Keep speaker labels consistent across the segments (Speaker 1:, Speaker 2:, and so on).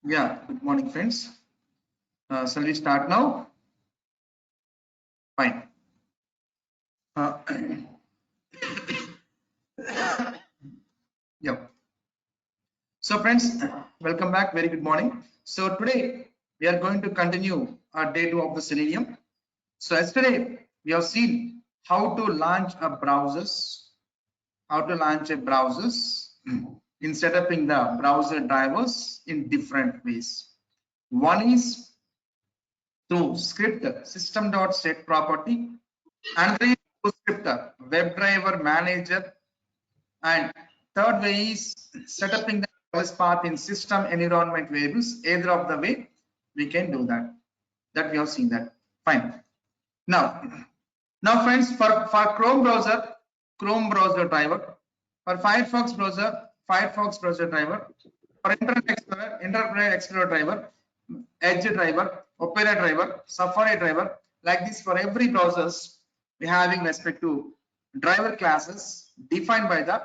Speaker 1: Yeah, good morning, friends. Shall we start now? Fine. Yeah. So, friends, welcome back. Very good morning. So, today we are going to continue our day 2 of the Selenium. So, yesterday we have seen how to launch a browsers, in setting the browser drivers in different ways. One is through script system.set property, and through script WebDriver manager, and third way is setting the device path in system environment variables. Either of the way we can do that we have seen that. Fine. Now friends, for Chrome browser driver, for Firefox browser driver, for Internet Explorer driver, Edge driver, Opera driver, Safari driver, like this. For every browsers we having respect to driver classes defined by the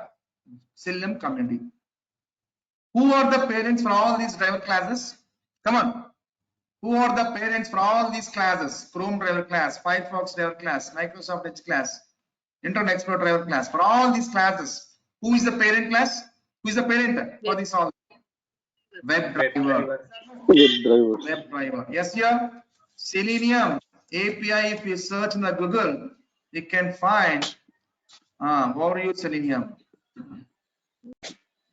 Speaker 1: Selenium community. Who are the parents for all these driver classes? Come on. Who are the parents for all these classes? Chrome driver class, Firefox driver class, Microsoft Edge class, Internet Explorer driver class. For all these classes, who is the parent class? Who is the parent for this all? WebDriver. WebDriver. Yes, yeah. Selenium API. If you search in the Google, you can find. What use Selenium?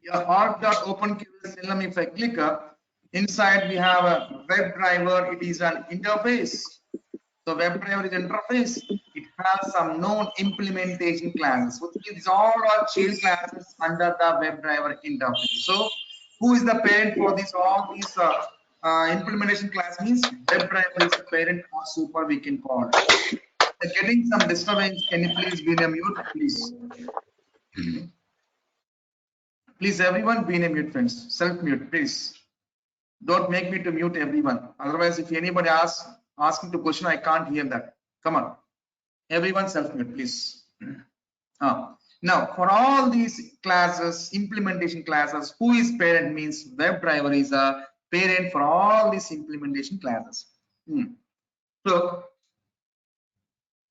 Speaker 1: Your org.openql Selenium. If I click inside, we have a WebDriver. It is an interface. So WebDriver is interface. It has some known implementation classes. So these all are child classes under the WebDriver interface. So who is the parent for this? All these implementation class means WebDriver is the parent or super we can call. Getting some disturbance. Can you please be in a mute, please? Please, everyone, be in a mute, friends. Self mute, please. Don't make me to mute everyone. Otherwise, if anybody asking to question, I can't hear that. Come on, everyone, self mute, please. Now, for all these classes, implementation classes, who is parent means WebDriver is a parent for all these implementation classes. So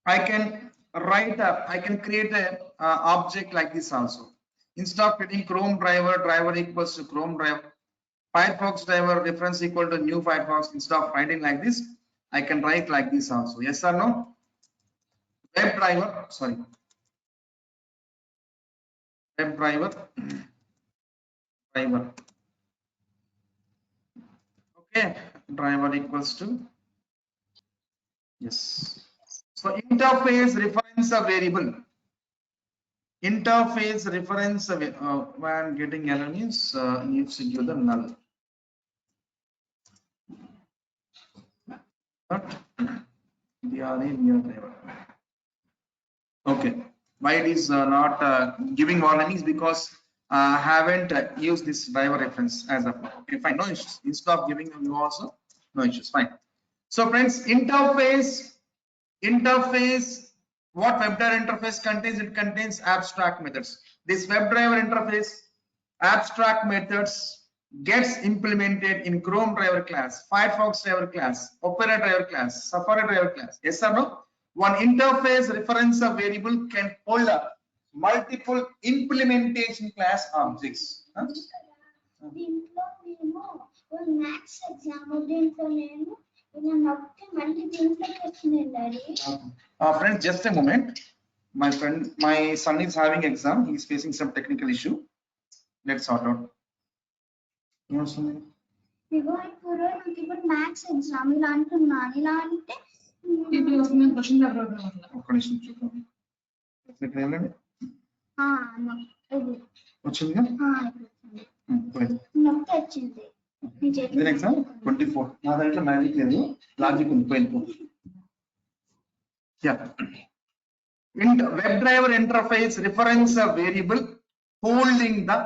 Speaker 1: I can create a object like this also. Instead of getting Chrome driver equals to Chrome driver, Firefox driver reference equal to new Firefox. Instead of writing like this, I can write like this also. Yes or no? WebDriver, sorry. WebDriver driver. Okay, driver equals to, yes. So interface reference a variable. Interface reference when getting error means needs to give the null. But okay, why it is not giving warnings? Because I haven't used this driver reference as of now. Okay, fine, no issues. Instead of giving you also, no issues, fine. So friends, interface, what WebDriver interface contains? It contains abstract methods. This WebDriver interface abstract methods gets implemented in Chrome driver class, Firefox driver class, Opera driver class, Safari driver class. Yes or no? One interface reference of variable can hold up multiple implementation class objects. Huh? Friends, just a moment. My son is having exam. He is facing some technical issue. Let's sort out.
Speaker 2: Maths exam ఇలా అంటున్నాను ఇలా అంటే
Speaker 1: వచ్చిందిగా
Speaker 2: వచ్చింది
Speaker 1: exam 24 నా దాంట్లో magic లేదు logic ఉంది పోయిపో WebDriver interface reference a variable holding the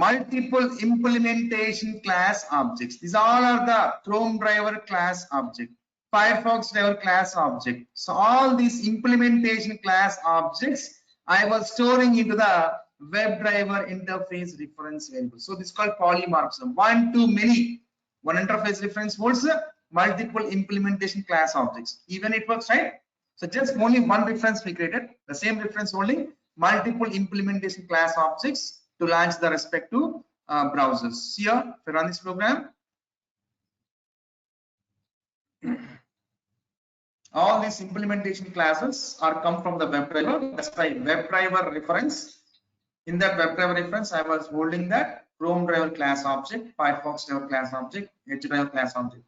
Speaker 1: multiple implementation class objects. These all are the Chrome driver class object, Firefox driver class object. So all these implementation class objects I was storing into the WebDriver interface reference variable. So this is called polymorphism. One to many One interface reference holds multiple implementation class objects. Even it works, right? So just only one reference we created, the same reference holding multiple implementation class objects to launch the respective browsers. Here, if you run this program, all these implementation classes are come from the WebDriver. That's why WebDriver reference. In that WebDriver reference, I was holding that Chrome driver class object, Firefox driver class object, Edge driver class object.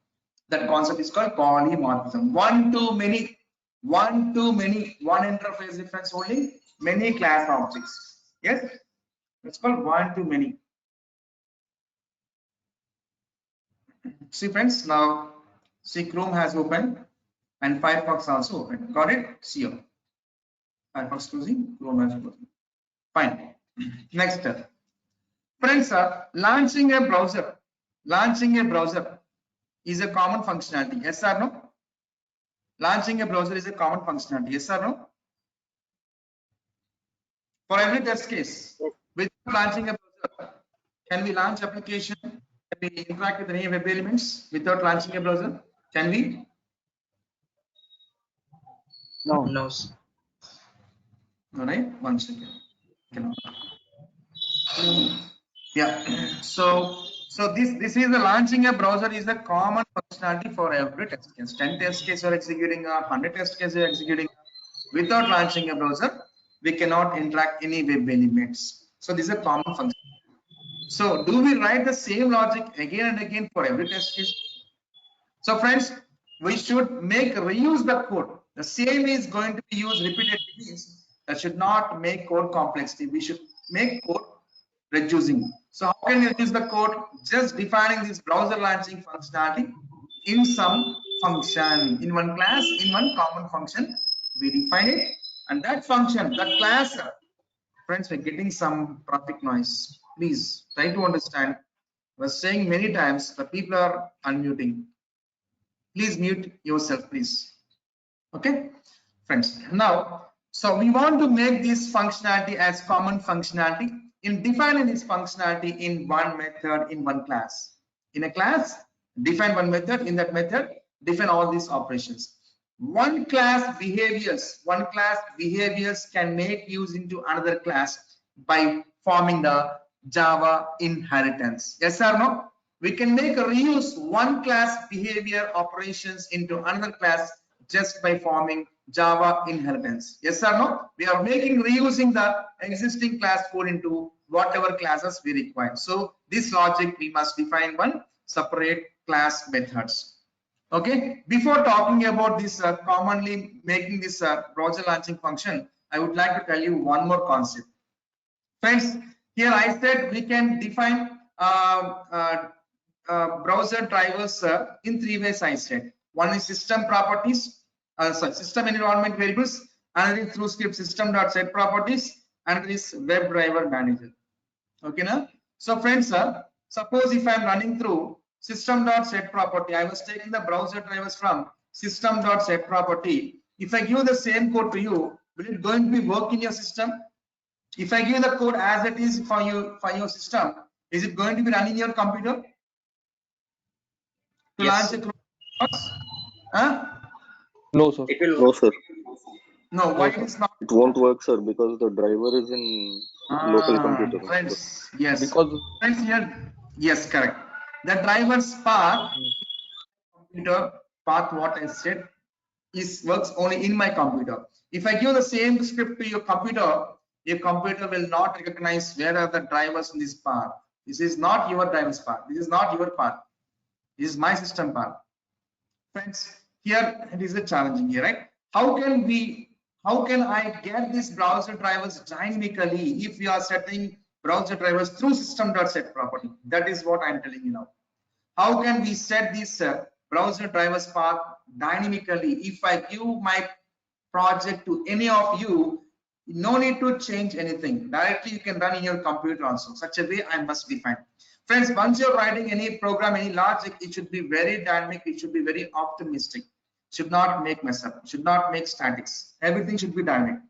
Speaker 1: That concept is called polymorphism. One to many, one interface reference holding many class objects. Yes, it's called one to many. See friends, now see Chrome has opened and Firefox also open. Got it? See you. Firefox closing, Chrome has closing. Fine. Next step. Friends, launching a browser is a common functionality. Yes or no? Launching a browser is a common functionality. Yes or no? For every test case, with launching a browser, can we launch application? Can we interact with any web elements without launching a browser? Can we?
Speaker 3: No.
Speaker 1: All right, 1 second. Yeah. So this is the launching a browser is a common functionality for every test case. 10 test cases are executing, 100 test cases are executing. Without launching a browser, we cannot interact any web elements. So this is a common function. So do we write the same logic again and again for every test case? So friends, we should reuse the code. The same is going to be used repeatedly. That should not make code complexity. We should make code reducing. So how can we reduce the code? Just defining this browser launching functionality in some function, in one class, in one common function. We define it, and that function, that class. Friends, we're getting some traffic noise. Please try to understand. I was saying many times, the people are unmuting. Please mute yourself, please. Okay, friends. Now, so we want to make this functionality as common functionality. In defining this functionality in one method, in one class. In a class, define one method. In that method, define all these operations. One class behaviors can make use into another class by forming the Java inheritance. Yes or no? We can make a reuse one class behavior operations into another class just by forming Java inheritance. Yes or no? We are reusing the existing class code into whatever classes we require. So this logic, we must define one separate class methods. Okay, before talking about this commonly making this browser launching function, I would like to tell you one more concept. Friends, here I said we can define browser drivers in 3 ways. I said one is system properties, system environment variables, another is through script system.set properties, and this WebDriver manager. Okay, now so friends, suppose if I'm running through system.set property, I was taking the browser drivers from system.set property. If I give the same code to you, will it going to be work in your system? If I give the code as it is for your system, is it going to be running your computer? To
Speaker 3: Yes.
Speaker 1: launch a huh?
Speaker 4: No, sir.
Speaker 3: It will
Speaker 4: No, sir.
Speaker 1: No, why it is not?
Speaker 4: It won't work, sir, because the driver is in local computer.
Speaker 1: Friends, yes.
Speaker 4: Because
Speaker 1: Friends, here, yes, correct. The driver's path, computer path, what I said, works only in my computer. If I give the same script to your computer will not recognize where are the drivers in this path. This is not your driver's path. This is not your path. This is my system path. Friends, here it is a challenging here, right? How can I get these browser drivers dynamically if we are setting browser drivers through system.set property? That is what I'm telling you now. How can we set this browser drivers path dynamically? If I give my project to any of you, no need to change anything. Directly you can run in your computer also. Such a way I must define. Friends, once you're writing any program, any logic, it should be very dynamic. It should be very optimistic. Should not make mess up. Should not make statics. Everything should be dynamic.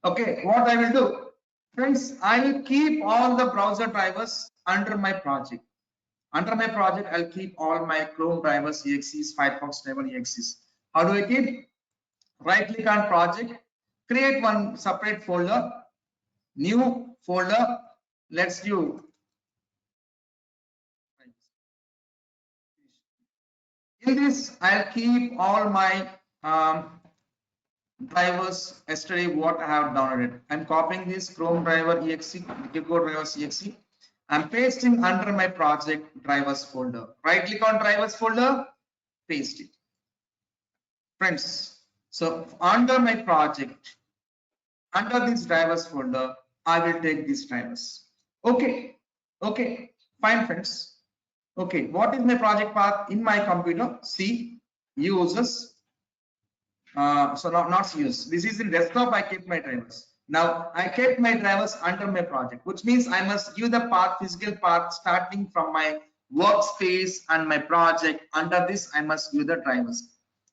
Speaker 1: Okay, what I will do, friends, I will keep all the browser drivers under my project. Under my project, I'll keep all my Chrome drivers, exes, Firefox driver exes. How do I keep? Right click on project, create one separate folder, new folder. Let's do. In this, I'll keep all my drivers yesterday what I have downloaded. I'm copying this Chrome driver exe, Gecko drivers exe. I'm pasting under my project drivers folder. Right click on drivers folder, paste it. Friends, so under my project, under this drivers folder, I will take these drivers. Okay, okay, fine, friends. Okay, what is my project path in my computer? C, users. So not use. This is in desktop. I kept my drivers. Now I kept my drivers under my project, which means I must give the path, physical path, starting from my workspace and my project. Under this, I must give the drivers.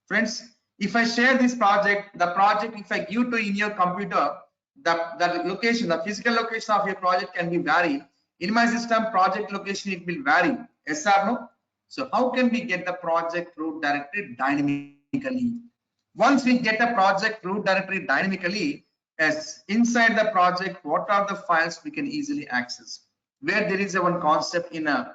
Speaker 1: Friends, if I share this project, the project, if I give to in your computer, the location, the physical location of your project can be vary. In my system, project location it will vary. Yes or no? So how can we get the project root directory dynamically? Once we get a project root directory dynamically, as inside the project, what are the files we can easily access? Where there is a one concept in a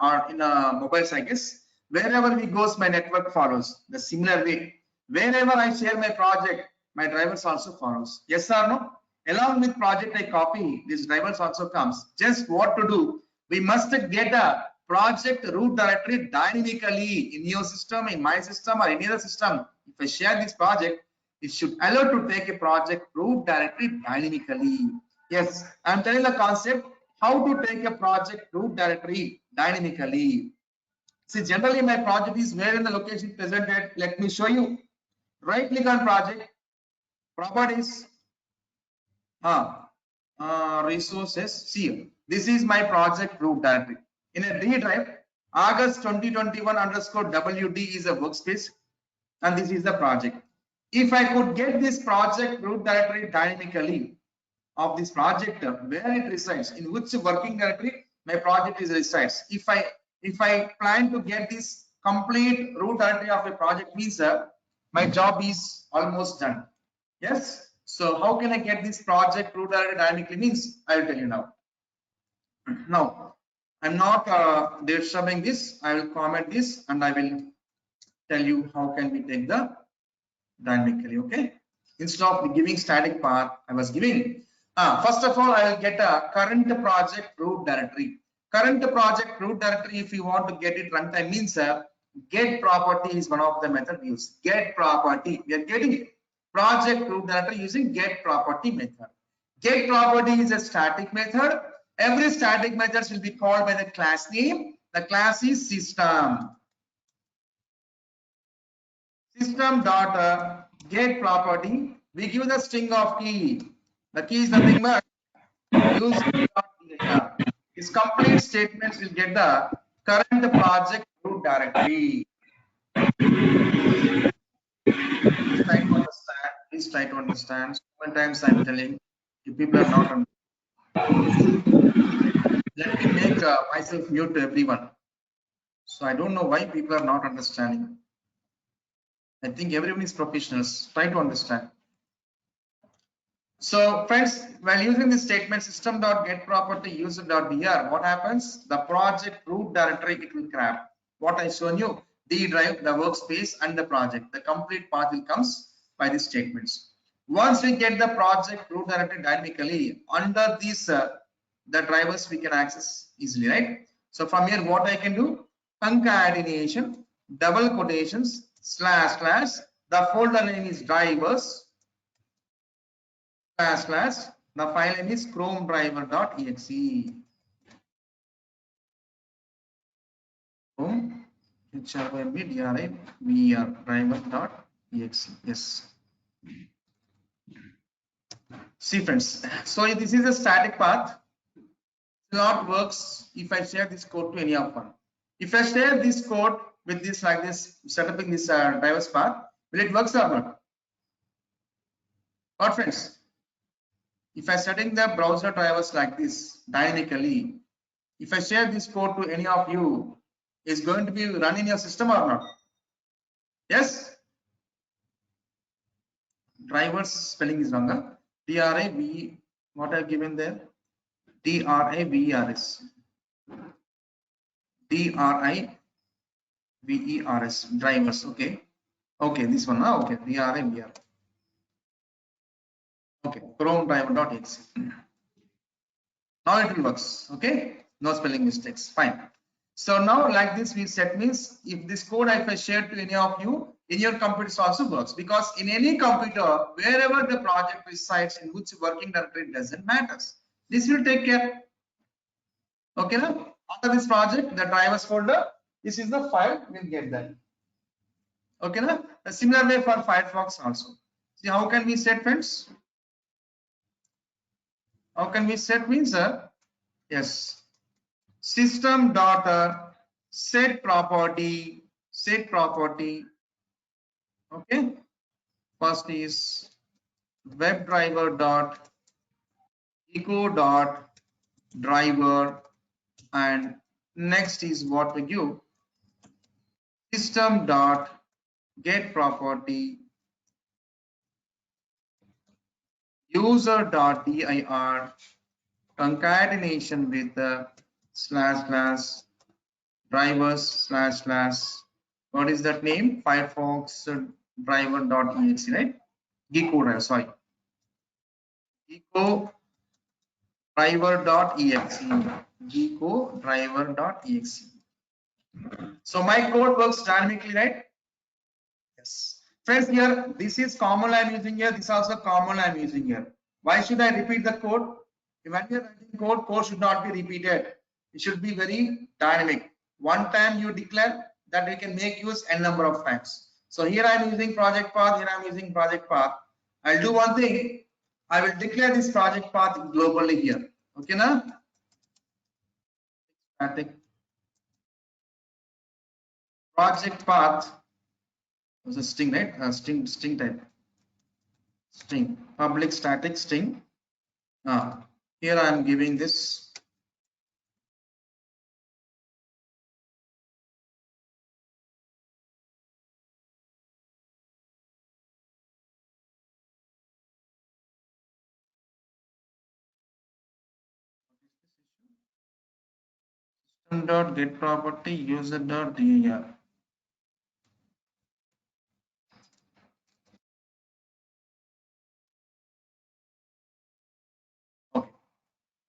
Speaker 1: mobiles, I guess. Wherever we goes, my network follows. The similar way, wherever I share my project, my drivers also follows. Yes or no? Along with project I copy, these drivers also comes. Just what to do? We must get a project root directory dynamically in your system, in my system, or any other system. If I share this project, it should allow to take a project root directory dynamically. Yes, I'm telling the concept how to take a project root directory dynamically. See, generally my project is where in the location presented. Let me show you. Right click on project, properties, resources. See, this is my project root directory. In a D drive, August 2021 underscore WD is a workspace, and this is the project. If I could get this project root directory dynamically of this project, where it resides, in which working directory my project is resides. If I plan to get this complete root directory of a project, means my job is almost done. Yes. So how can I get this project root directory dynamically? Means I will tell you now. Now I'm not disturbing this. I will comment this and I will tell you how can we take the dynamically. Okay, instead of giving static path, I was giving first of all I will get a current project root directory. Current project root directory, if you want to get it runtime, means get property is one of the method used. Get property, we are getting project root directory using get property method. Get property is a static method. Every static methods will be called by the class name. The class is system. System dot get property. We give the string of key. The key is nothing but user.dir. This complete statements will get the current project root directory. Please try to understand. Please try to understand. Sometimes I'm telling you people are not understanding. Let me make myself mute to everyone. So I don't know why people are not understanding. I think everyone is professionals. Try to understand. So friends, while using this statement system.getProperty user.dir, what happens? The project root directory it will grab. What I shown you, D drive, the workspace and the project. The complete path will comes by these statements. Once we get the project root directory dynamically, under these the drivers we can access easily, right? So from here what I can do? Concatenation, double quotations, // the folder name is drivers, / the file name is chrome driver.exe. Chrome driver.exe. Yes. See friends, so this is a static path. It not works if I share this code to any of one. If I share this code with this like this, setting this drivers path, will it works or not? What friends? If I setting the browser drivers like this dynamically, if I share this code to any of you, is going to be run in your system or not? Yes. Drivers spelling is wrong. Huh? DRIV, what I've given there? DRIVERS. DRIVERS. Drivers. Okay. Okay, this one. Okay. DRIVER. Okay. Chrome driver.exe. Now it will works. Okay. No spelling mistakes. Fine. So now like this we set means if this code if I share to any of you in your computer also works, because in any computer wherever the project resides in which working directory doesn't matters. This will take care. Okay now after this project the drivers folder, this is the file, we'll get that. Okay now a similar way for Firefox also. See how can we set, friends? How can we set means yes, system dot set property. Okay, first is WebDriver dot echo dot driver, and next is what we give system dot get property user dot dir concatenation with the / drivers / what is that name? Firefox driver.exe, right? Gecko driver, sorry. Gecko driver.exe. Gecko driver.exe. So my code works dynamically, right? Yes. Friends, here this is common I'm using here. This is also common I'm using here. Why should I repeat the code? When you're writing code should not be repeated. It should be very dynamic. One time you declare that we can make use n number of times. So here I'm using project path. Here I'm using project path. I'll do one thing. I will declare this project path globally here. Okay, now static project path was a string, right? String type. String public static string. Here I am giving this system dot get property user dot dir. Okay,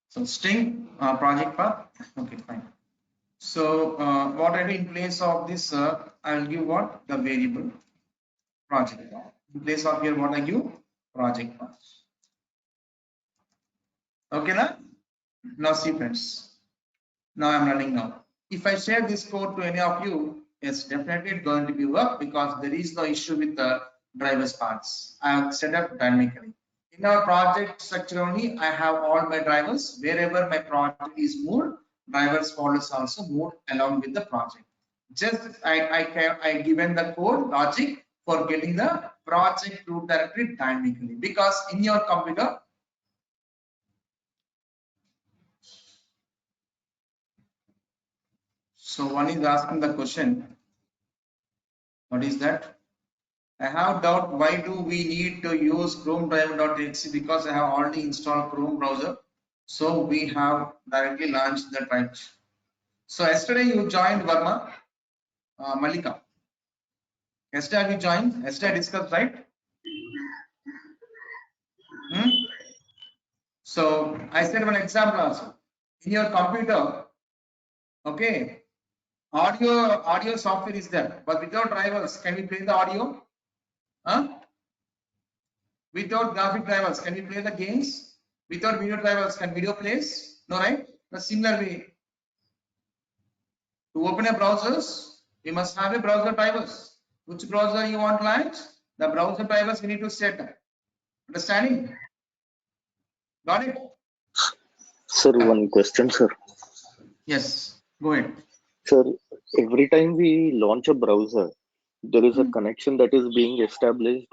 Speaker 1: so string project path. Okay, fine. So what I do in place of this, I will give what the variable project path. In place of here, what I give project path. Okay, now see, friends. Now I'm running now. If I share this code to any of you, yes, definitely it's going to be work because there is no issue with the drivers paths. I have set up dynamically. In our project structure only, I have all my drivers. Wherever my project is moved, drivers folders also moved along with the project. Just I given the code logic for getting the project root directory dynamically, because in your computer so one is asking the question, what is that? I have doubt why do we need to use Chrome driver.exe, because I have already installed Chrome browser. So we have directly launched that, right? So yesterday you joined Verma, Malika. Yesterday you joined, yesterday I discussed, right? So I said one example also. In your computer, okay, audio software is there, but without drivers, can we play the audio? Without graphic drivers, can we play the games? Without video drivers, can video plays? No, right? The similar way, to open a browsers, we must have a browser drivers. Which browser you want launch? The browser drivers we need to set. Understanding? Got it?
Speaker 4: Sir, one question, sir.
Speaker 1: Yes, go ahead.
Speaker 4: Sir, every time we launch a browser, there is a connection that is being established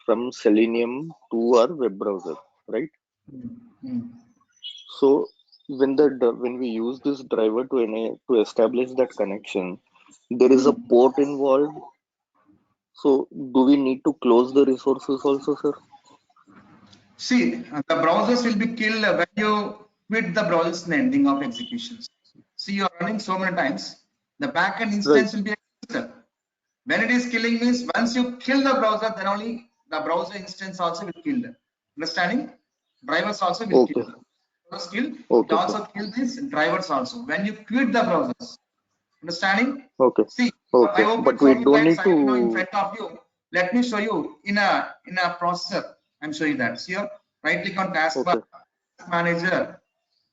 Speaker 4: from Selenium to our web browser, right? So when we use this driver to establish that connection, there is a port involved. So do we need to close the resources also, sir?
Speaker 1: See, the browsers will be killed when you quit the browsers in the ending of executions. See, you're running so many times, the backend
Speaker 4: Right.
Speaker 1: instance will be executed. When it is killing means once you kill the browser, then only the browser instance also will kill. Understanding? Drivers also will
Speaker 4: Okay.
Speaker 1: kill. Browsers kill, it
Speaker 4: Okay, sir.
Speaker 1: also kill these drivers also. When you quit the browsers, understanding?
Speaker 4: Okay.
Speaker 1: See, I
Speaker 4: Okay.
Speaker 1: opened
Speaker 4: But
Speaker 1: so
Speaker 4: we
Speaker 1: many
Speaker 4: don't
Speaker 1: times
Speaker 4: need
Speaker 1: I know in
Speaker 4: to.
Speaker 1: front of you. Let me show you in a processor. I'm showing that. See here, right click on taskbar
Speaker 4: Okay.
Speaker 1: manager.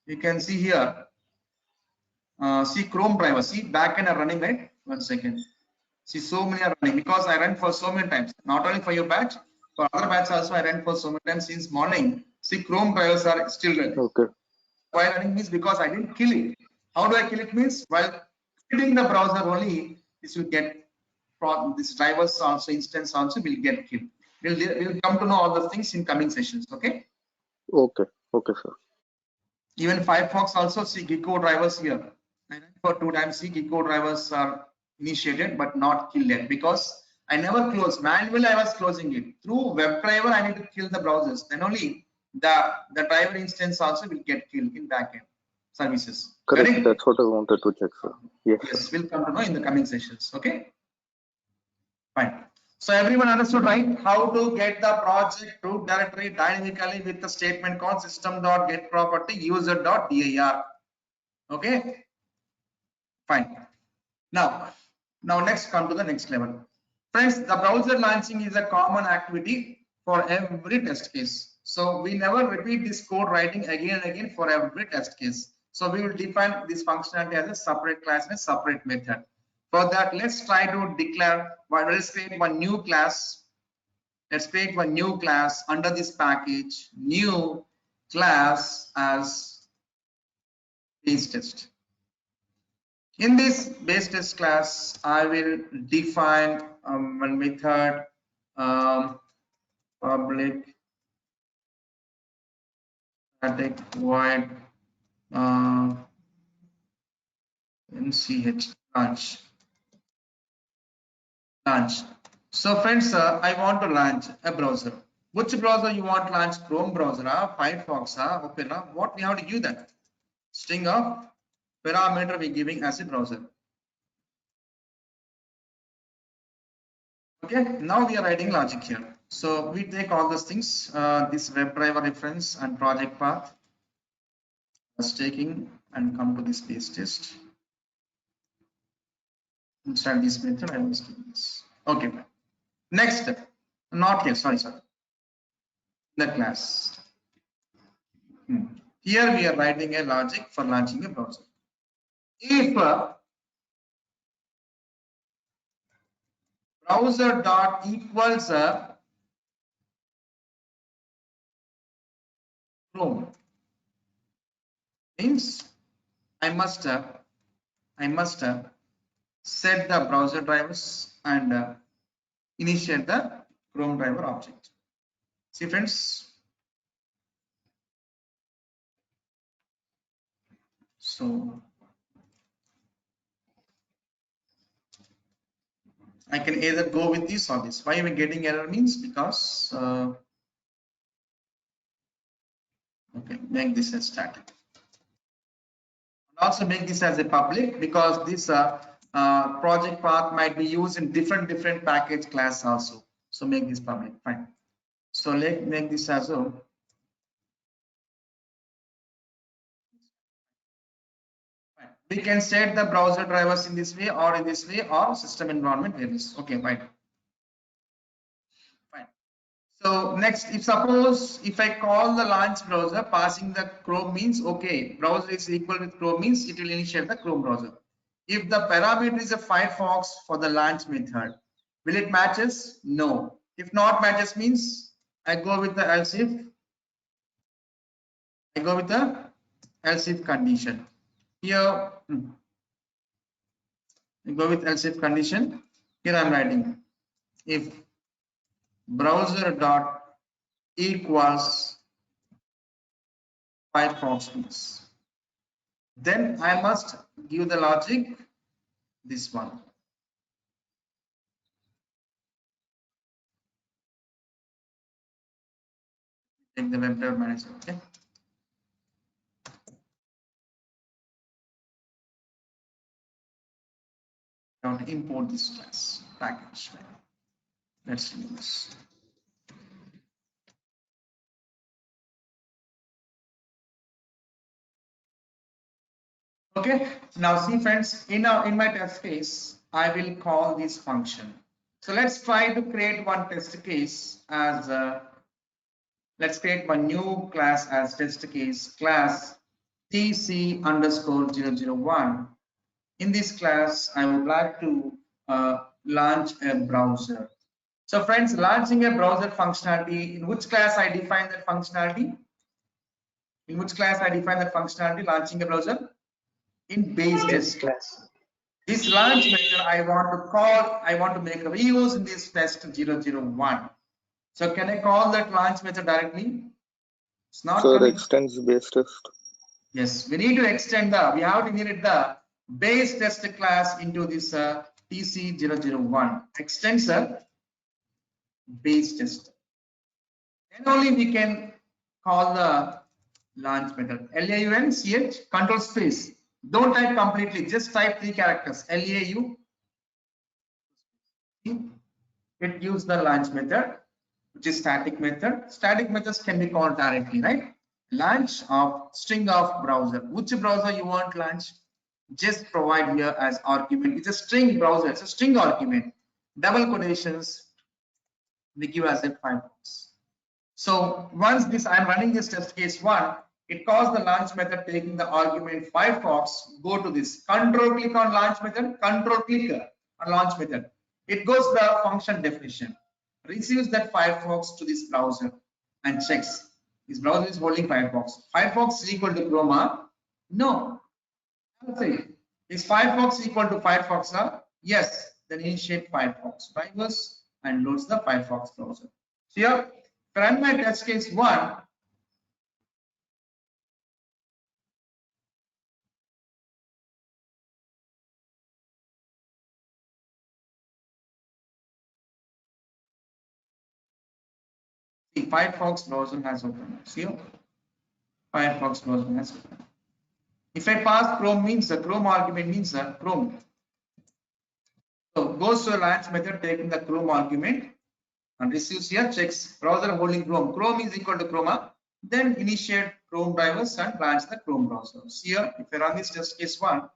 Speaker 1: You can see here. See Chrome driver. See backend are running, right? 1 second. See, so many are running because I ran for so many times. Not only for your batch, for other batch also I ran for so many times since morning. See, Chrome drivers are still running.
Speaker 4: Okay.
Speaker 1: Why running means because I didn't kill it. How do I kill it means while quitting the browser only, this will get this drivers also instance also will get killed. We'll come to know all the things in coming sessions. Okay.
Speaker 4: Okay. Okay, sir.
Speaker 1: Even Firefox also see Gecko drivers here. I ran for 2 times. See Gecko drivers are initiated but not killed yet because I never closed. Manually I was closing it. Through WebDriver I need to kill the browsers. Then only the driver instance also will get killed in backend services. Got
Speaker 4: Correct.
Speaker 1: it?
Speaker 4: That's what I wanted to check, sir. Yes, sir.
Speaker 1: Yes, we'll come to know in the coming sessions. Okay. Fine. So everyone understood, right? How to get the project root directory dynamically with the statement called system.getProperty user.dir. Okay. Fine. Now next come to the next level. Friends, the browser launching is a common activity for every test case. So we never repeat this code writing again and again for every test case. So we will define this functionality as a separate class and a separate method. For that, let's try to declare, let's create one new class. Let's create one new class under this package, new class as base test. In this base test class, I will define one method, public static void nch launch. So friends, I want to launch a browser. Which browser you want to launch? Chrome browser, Firefox, Opera? What we have to give that? String of parameter we giving as a browser. Okay, now we are writing logic here. So we take all those things, this WebDriver reference and project path, as taking and come to this base test. Inside this method, I was doing this. Okay, next step. Not here, sorry. The class. Here we are writing a logic for launching a browser. If browser dot equals Chrome, means I must set the browser drivers and initiate the Chrome driver object. See friends, so I can either go with this or this. Why am I getting error means because okay, make this as static. And also make this as a public because this project path might be used in different package class also. So make this public. Fine. So let make this as a we can set the browser drivers in this way or in this way or system environment variables. Okay, fine. Fine. So next, if suppose if I call the launch browser passing the Chrome means okay, browser is equal with Chrome means it will initiate the Chrome browser. If the parameter is a Firefox for the launch method, will it matches? No. If not matches means I go with the else if. I go with the else if condition. Here, I go with else if condition. Here I am writing if browser dot equals Firefox means, then I must give the logic this one. Take the web drive manager. Okay. Now to import this class package. Let's do this. Okay, now see friends, in my test case, I will call this function. So let's try to create one test case as let's create one new class as test case class tc underscore 001. In this class, I would like to launch a browser. So friends, launching a browser functionality, in which class I define that functionality? In which class I define that functionality, launching a browser? In base test class. This launch method I want to make a reuse in this test 001. So can I call that launch method directly? It's not.
Speaker 4: So it extends base test.
Speaker 1: Yes, we need to extend we have to inherit the base test class into this TC001. Extends the base test. Then only we can call the launch method. LAUNCH control space. Don't type completely, just type 3 characters. LAU. It gives the launch method, which is static method. Static methods can be called directly, right? Launch of string of browser. Which browser you want launch? Just provide here as argument. It's a string browser. It's a string argument. Double quotations. We give as a Firefox. So once this, I'm running this test case 1. It calls the launch method taking the argument Firefox. Go to this. Control click on launch method. Control click on launch method. It goes the function definition. Receives that Firefox to this browser and checks. This browser is holding Firefox. Firefox is equal to Chrome? No. Is Firefox equal to Firefox? Yes. Then initiate Firefox drivers and loads the Firefox browser. So here, run my test case 1. The Firefox browser has opened. See, Firefox browser has opened. If I pass Chrome means the Chrome argument means Chrome. So goes to a launch method taking the Chrome argument and receives here checks browser holding Chrome. Chrome is equal to Chrome. Then initiate Chrome drivers and launch the Chrome browser. See here, if I run this test case 1.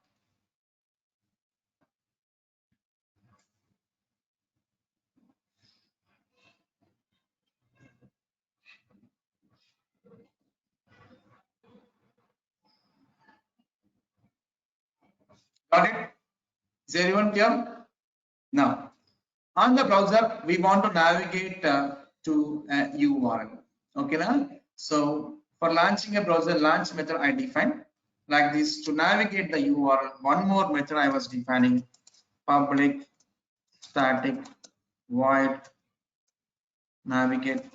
Speaker 1: Got it? Is everyone clear? Now, on the browser, we want to navigate to a URL. Okay, now? So for launching a browser, launch method I define like this. To navigate the URL, one more method I was defining: public static void navigate.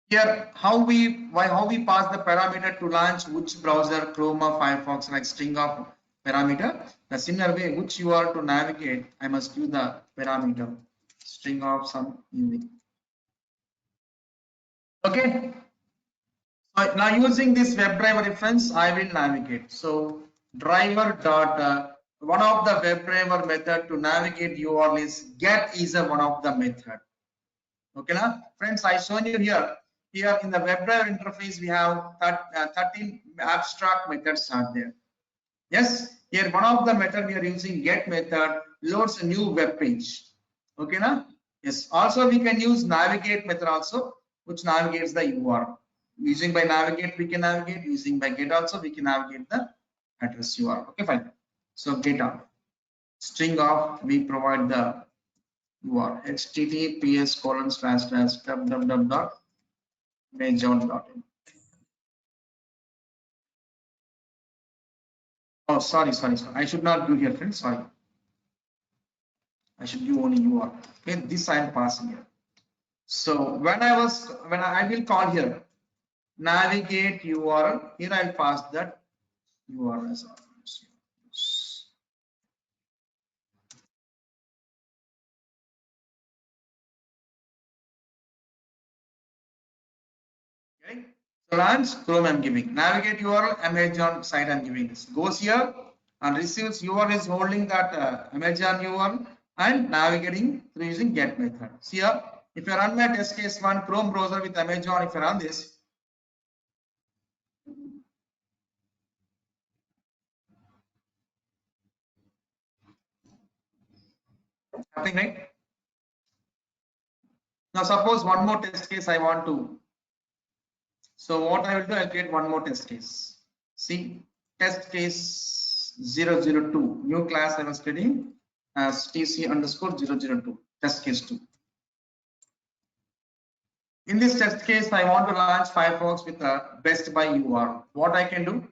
Speaker 1: Here, how we pass the parameter to launch which browser, Chrome or Firefox, like string of parameter. The similar way, which URL to navigate, I must give the parameter string of some URL. Okay. Now using this WebDriver reference, I will navigate. So driver dot one of the WebDriver method to navigate URL is get is one of the method. Okay, now friends, I shown you here. Here in the WebDriver interface, we have 13 abstract methods are there. Yes, here one of the method we are using get method loads a new web page. Okay, now yes. Also we can use navigate method also, which navigates the URL. Using by navigate we can navigate. Using by get also we can navigate the address URL. Okay, fine. So get out string of we provide the URL https://www.mageout.in. Oh, sorry. I should not do here, friends. Sorry. I should do only URL. Okay, this I am passing here. So when I will call here navigate URL, here I'll pass that URL. Okay. So launch Chrome I'm giving. Navigate URL Amazon site I'm giving this. Goes here and receives URL is holding that Amazon URL and navigating through using get method. See here, if you run my test case one Chrome browser with Amazon, if you run this, nothing, right? Now suppose one more test case I want to. So what I will do, I'll create one more test case. See, test case 002, new class I was creating as TC underscore 002, test case 2. In this test case, I want to launch Firefox with a best by URL. What I can do?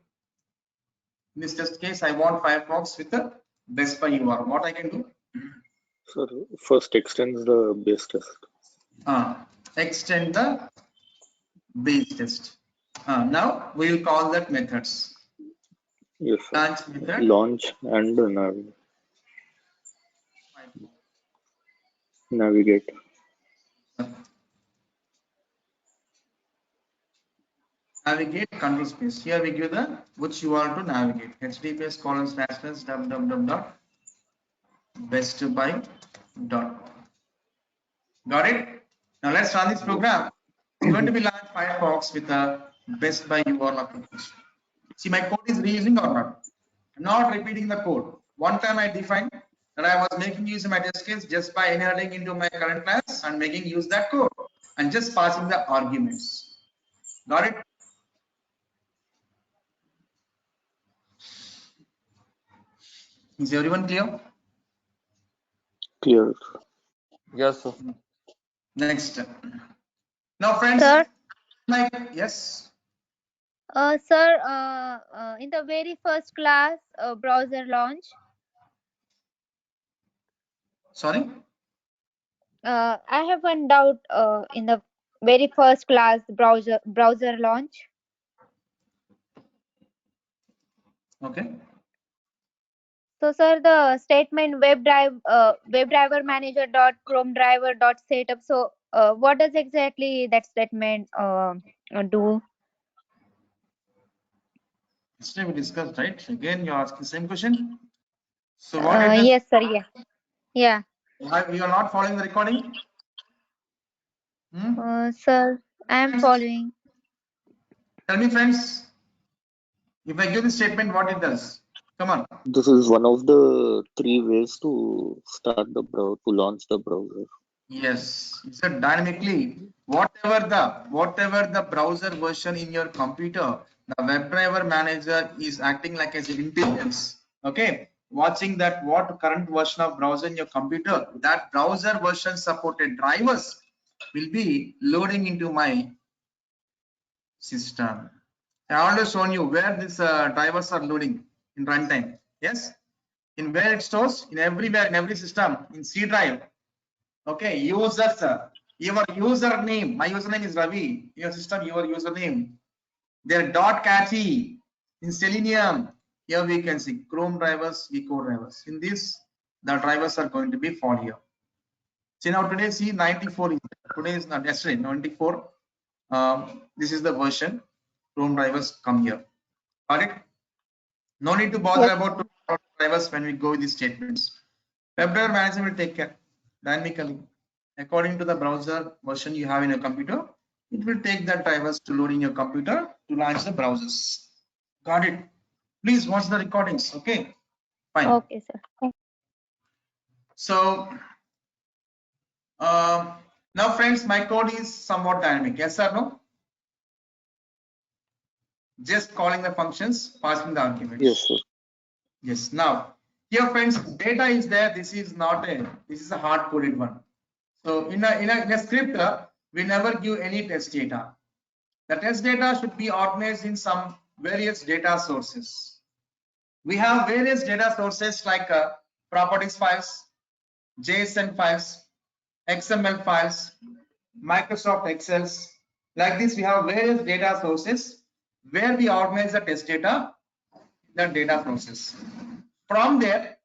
Speaker 1: In this test case, I want Firefox with a best by URL. What I can do?
Speaker 4: Sir, first extends the base test.
Speaker 1: Extend the base test. Now we will call that methods.
Speaker 4: Yes, sir.
Speaker 1: Launch method.
Speaker 4: Launch and navigate.
Speaker 1: Navigate control space. Here we give the which URL to navigate. https://www.bestbuy.com. Got it? Now let's run this program. It's going to be launch Firefox with a best by URL application. See, my code is reusing or not? I'm not repeating the code. One time I defined that I was making use of my test case just by inheriting into my current class and making use that code and just passing the arguments. Got it? Is everyone clear?
Speaker 4: Clear.
Speaker 3: Yes, sir.
Speaker 1: Next. Now, friends,
Speaker 5: Sir,
Speaker 1: like yes.
Speaker 5: sir, in the very first class browser launch,
Speaker 1: Sorry.
Speaker 5: I have one doubt. In the very first class browser launch,
Speaker 1: Okay.
Speaker 5: so sir, the statement WebDriver manager dot Chrome driver dot setup. So what does exactly that statement do?
Speaker 1: Yesterday we discussed, right? Again, you're asking the same question. So what it is?
Speaker 5: Yes, sir. Yeah.
Speaker 1: You are not following the recording?
Speaker 5: Sir, I am following.
Speaker 1: Tell me, friends, if I give this statement, what it does? Come on.
Speaker 4: This is one of the 3 ways to start the browser, to launch the browser.
Speaker 1: Yes, it's a dynamically whatever the browser version in your computer, the WebDriver manager is acting like as an intelligence. Okay, watching that what current version of browser in your computer, that browser version supported drivers will be loading into my system. I already shown you where these drivers are loading in runtime. Yes, in where it stores in everywhere in every system in C drive. Okay, users, your username, my username is Ravi, your system, your username, their .catchy in Selenium. Here we can see Chrome drivers, Eco drivers. In this, the drivers are going to be for here. See now today, see 94 is there. Today is not yesterday, 94. This is the version. Chrome drivers come here. Got it? No need to bother about drivers when we go with these statements. WebDriver manager will take care dynamically. According to the browser version you have in your computer, it will take the drivers to load in your computer to launch the browsers. Got it? Please watch the recordings. Okay, fine.
Speaker 5: Okay, sir.
Speaker 1: So now, friends, my code is somewhat dynamic. Yes or no? Just calling the functions, passing the arguments.
Speaker 4: Yes, sir.
Speaker 1: Yes. Now, here, friends, data is there. This is not a. This is a hard-coded one. So in a script, we never give any test data. The test data should be organized in some various data sources. We have various data sources like properties files, JSON files, XML files, Microsoft Excels. Like this, we have various data sources where we organize the test data the data sources. From there,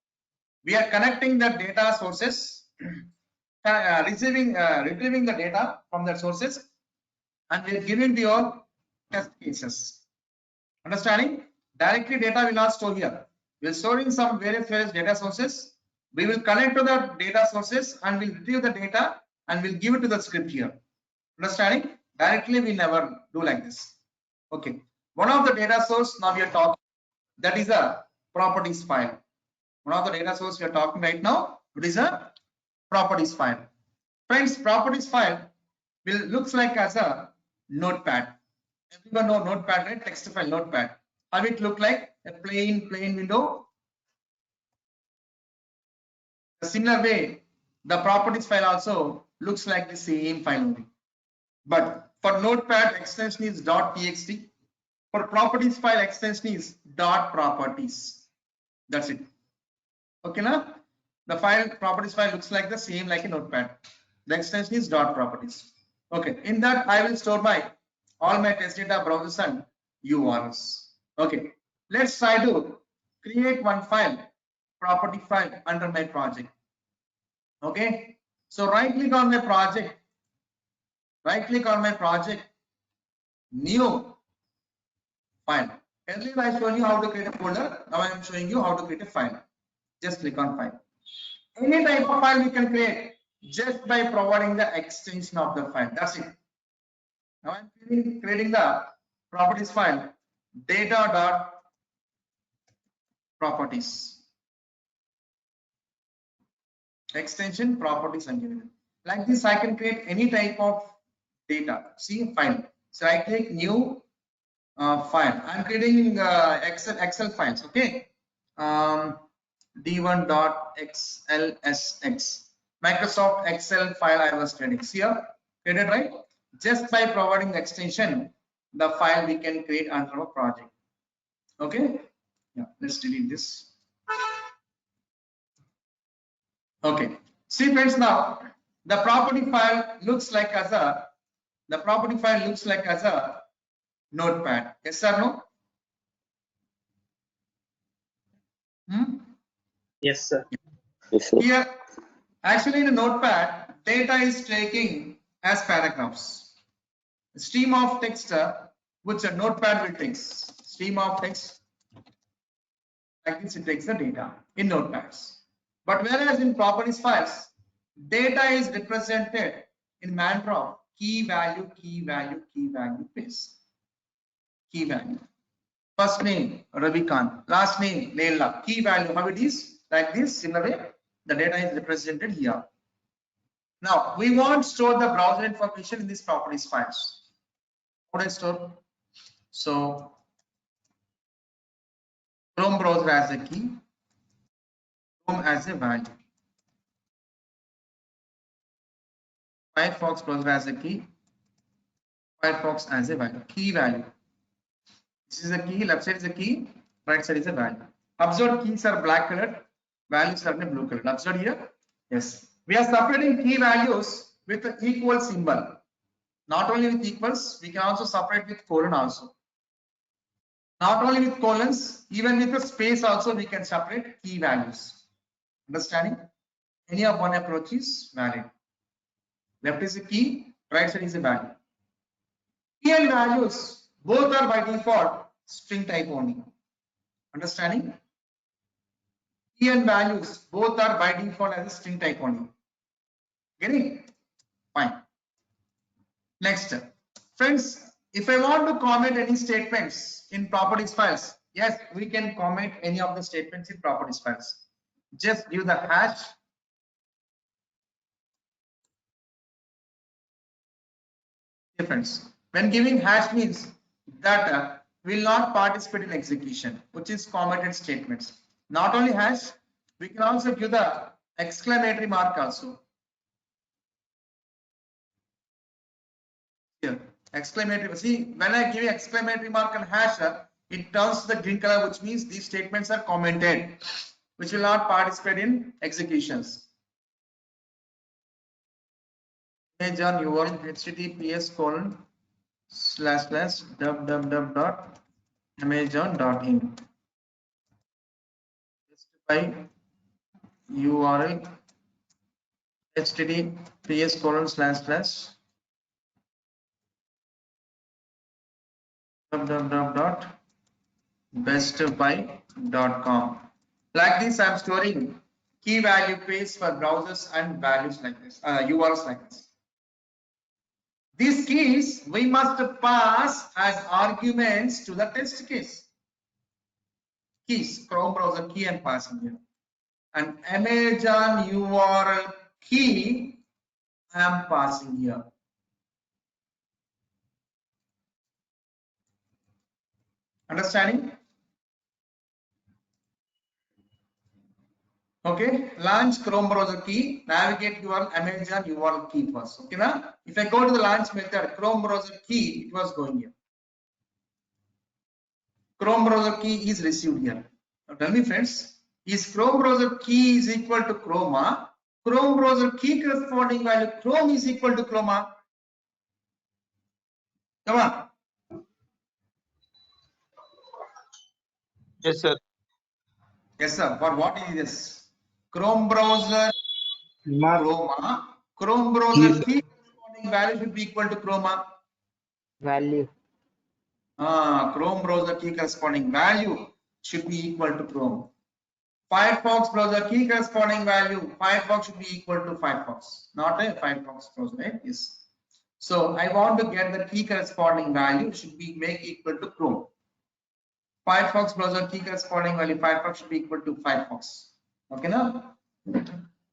Speaker 1: we are connecting the data sources, retrieving the data from the sources, and we are giving the your test cases. Understanding? Directly data will not store here. We are storing some various data sources. We will connect to the data sources and we'll retrieve the data and we'll give it to the script here. Understanding? Directly we never do like this. Okay. One of the data source now we are talking, that is a properties file. One of the data source we are talking right now, it is a properties file. Friends, properties file will looks like as a notepad. Everyone know notepad, right? Text file notepad. How it look like? A plain window. A similar way, the properties file also looks like the same file only. But for notepad extension is .txt. For properties file extension is .properties. That's it. Okay, now the file properties file looks like the same like a notepad. The extension is .properties. Okay, in that I will store my all my test data browsers and URLs. Okay, let's try to create one file, property file under my project. Okay, so right click on my project, new file. Earlier I showed you how to create a folder. Now I am showing you how to create a file. Just click on file. Any type of file we can create just by providing the extension of the file. That's it. Now I'm creating the properties file, data.properties. Extension properties and given. Like this, I can create any type of data. See file. So I click new file. I'm creating Excel files. Okay. D1.xlsx. Microsoft Excel file I was creating. See here, created right? Just by providing the extension, the file we can create under a project. Okay. Yeah. Let's delete this. Okay. See friends, now the property file looks like as a notepad. Yes or no?
Speaker 6: Yes, sir.
Speaker 4: Yes, sir.
Speaker 1: Here, actually in a notepad, data is taking as paragraphs. Stream of text, which a notepad will take. Stream of text, like this, it takes the data in notepads. But whereas in properties files, data is represented in manner of key value base. Key value. First name Ravikant, last name Leila. Key value, how it is? Like this, similar way, the data is represented here. Now we want to store the browser information in these properties files. How do I store? So Chrome browser as a key, Chrome as a value, Firefox browser as a key, Firefox as a value, key value. This is a key, left side is a key, right side is a value. Observe keys are black colored, values are in blue colored. Observe here. Yes. We are separating key values with the equal symbol. Not only with equals, we can also separate with colon also. Not only with colons, even with a space also we can separate key values. Understanding? Any of one approach is valid. Left is a key, right side is a value. Key and values both are by default string type only. Understanding? Key and values both are by default as a string type only. Getting it? Fine. Next, friends, if I want to comment any statements in properties files, yes, we can comment any of the statements in properties files. Just give the hash. Friends, when giving hash means that will not participate in execution, which is commented statements. Not only hash, we can also give the exclamatory mark also. Here, exclamatory. See, when I give exclamatory mark and hash, it turns to the green color, which means these statements are commented, which will not participate in executions. Image on URL https://www.amazon.in. specify URL https:// bestbuy.com. Like this, I'm storing key value pairs for browsers and values like this, URLs like this. These keys we must pass as arguments to the test case. Keys, Chrome browser key and passing here. And Amazon URL key I am passing here. Understanding? Okay, launch Chrome browser key, navigate your Amazon URL key first. Okay, now if I go to the launch method, Chrome browser key, it was going here. Chrome browser key is received here. Now tell me, friends, is Chrome browser key is equal to Chroma? Chrome browser key corresponding value Chrome is equal to Chroma. Come on.
Speaker 3: Yes, sir.
Speaker 1: Yes, sir. For what is this? Chrome browser Chroma. Chrome browser key corresponding value should be equal to Chroma.
Speaker 6: Value.
Speaker 1: Chrome browser key corresponding value should be equal to Chrome. Firefox browser key corresponding value, Firefox should be equal to Firefox, not a Firefox browser, right? Yes. So I want to get the key corresponding value should be make equal to Chrome. Firefox browser key corresponding value, Firefox should be equal to Firefox. Okay now?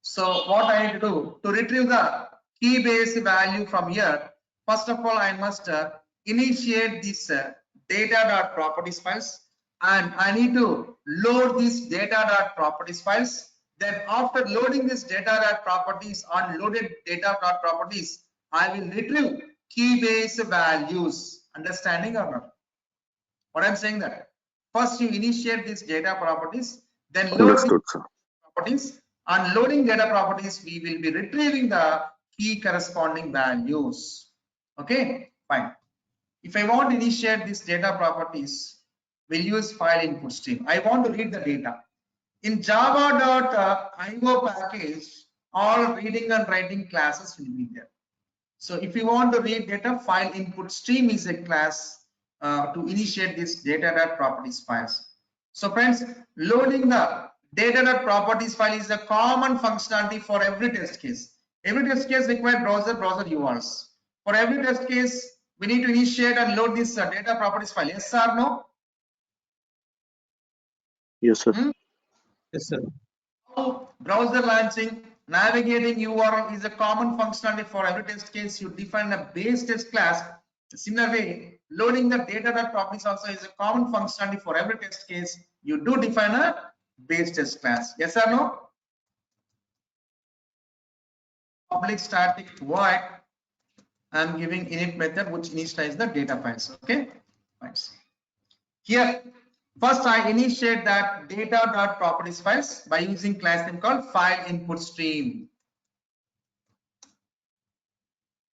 Speaker 1: So what I need to do to retrieve the key base value from here, first of all, I must initiate this data.properties files, and I need to load this data.properties files. Then after loading this data.properties on loaded data.properties, I will retrieve key base values. Understanding or not? What I'm saying that first you initiate this data properties, then load
Speaker 4: Understood,
Speaker 1: these
Speaker 4: sir.
Speaker 1: properties. On loading data properties, we will be retrieving the key corresponding values. Okay, fine. If I want to initiate this data properties, we'll use file input stream. I want to read the data. In java.io package, all reading and writing classes will be there. So if you want to read data, file input stream is a class to initiate this data.properties files. So friends, loading the data.properties file is a common functionality for every test case. Every test case requires browser URLs. For every test case, we need to initiate and load this data properties file. Yes or no?
Speaker 4: Yes, sir.
Speaker 3: Yes, sir.
Speaker 1: Browser launching, navigating URL is a common functionality for every test case. You define a base test class. Similar way, loading the data.properties also is a common functionality for every test case. You do define a base test class. Yes or no? Public static void. I'm giving init method which initialize the data files. Okay. Files. Here, first I initiate that data.properties files by using class name called file input stream.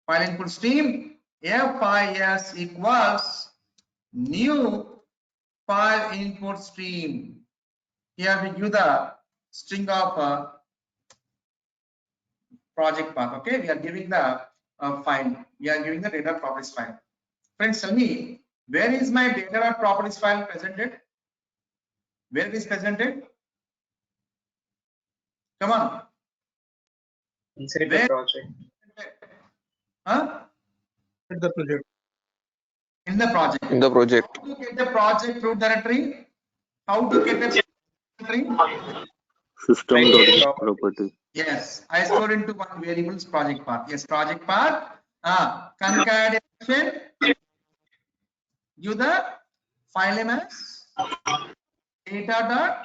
Speaker 1: File input stream FIS equals new file input stream. Here we give the string of project path. Okay, we are giving the file. We are giving the data properties file. Friends, tell me, where is my data properties file presented? Where it is presented? Come on.
Speaker 6: Inside
Speaker 1: Where?
Speaker 6: the project.
Speaker 1: Huh?
Speaker 3: In the project.
Speaker 1: In the project.
Speaker 3: In the project.
Speaker 1: How to get the project root directory? How to get the directory?
Speaker 4: System.property.
Speaker 1: Yes, I stored into one variables project path. Yes, project path. Concatenation. Give the file name as
Speaker 2: data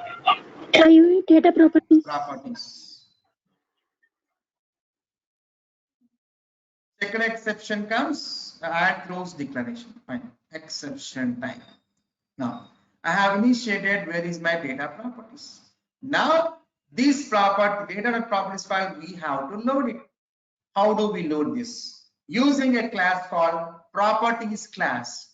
Speaker 2: properties.
Speaker 1: properties. Second exception comes, add close declaration. Fine. Exception type. Now, I have initiated where is my data properties. Now, this data properties file, we have to load it. How do we load this? Using a class called properties class,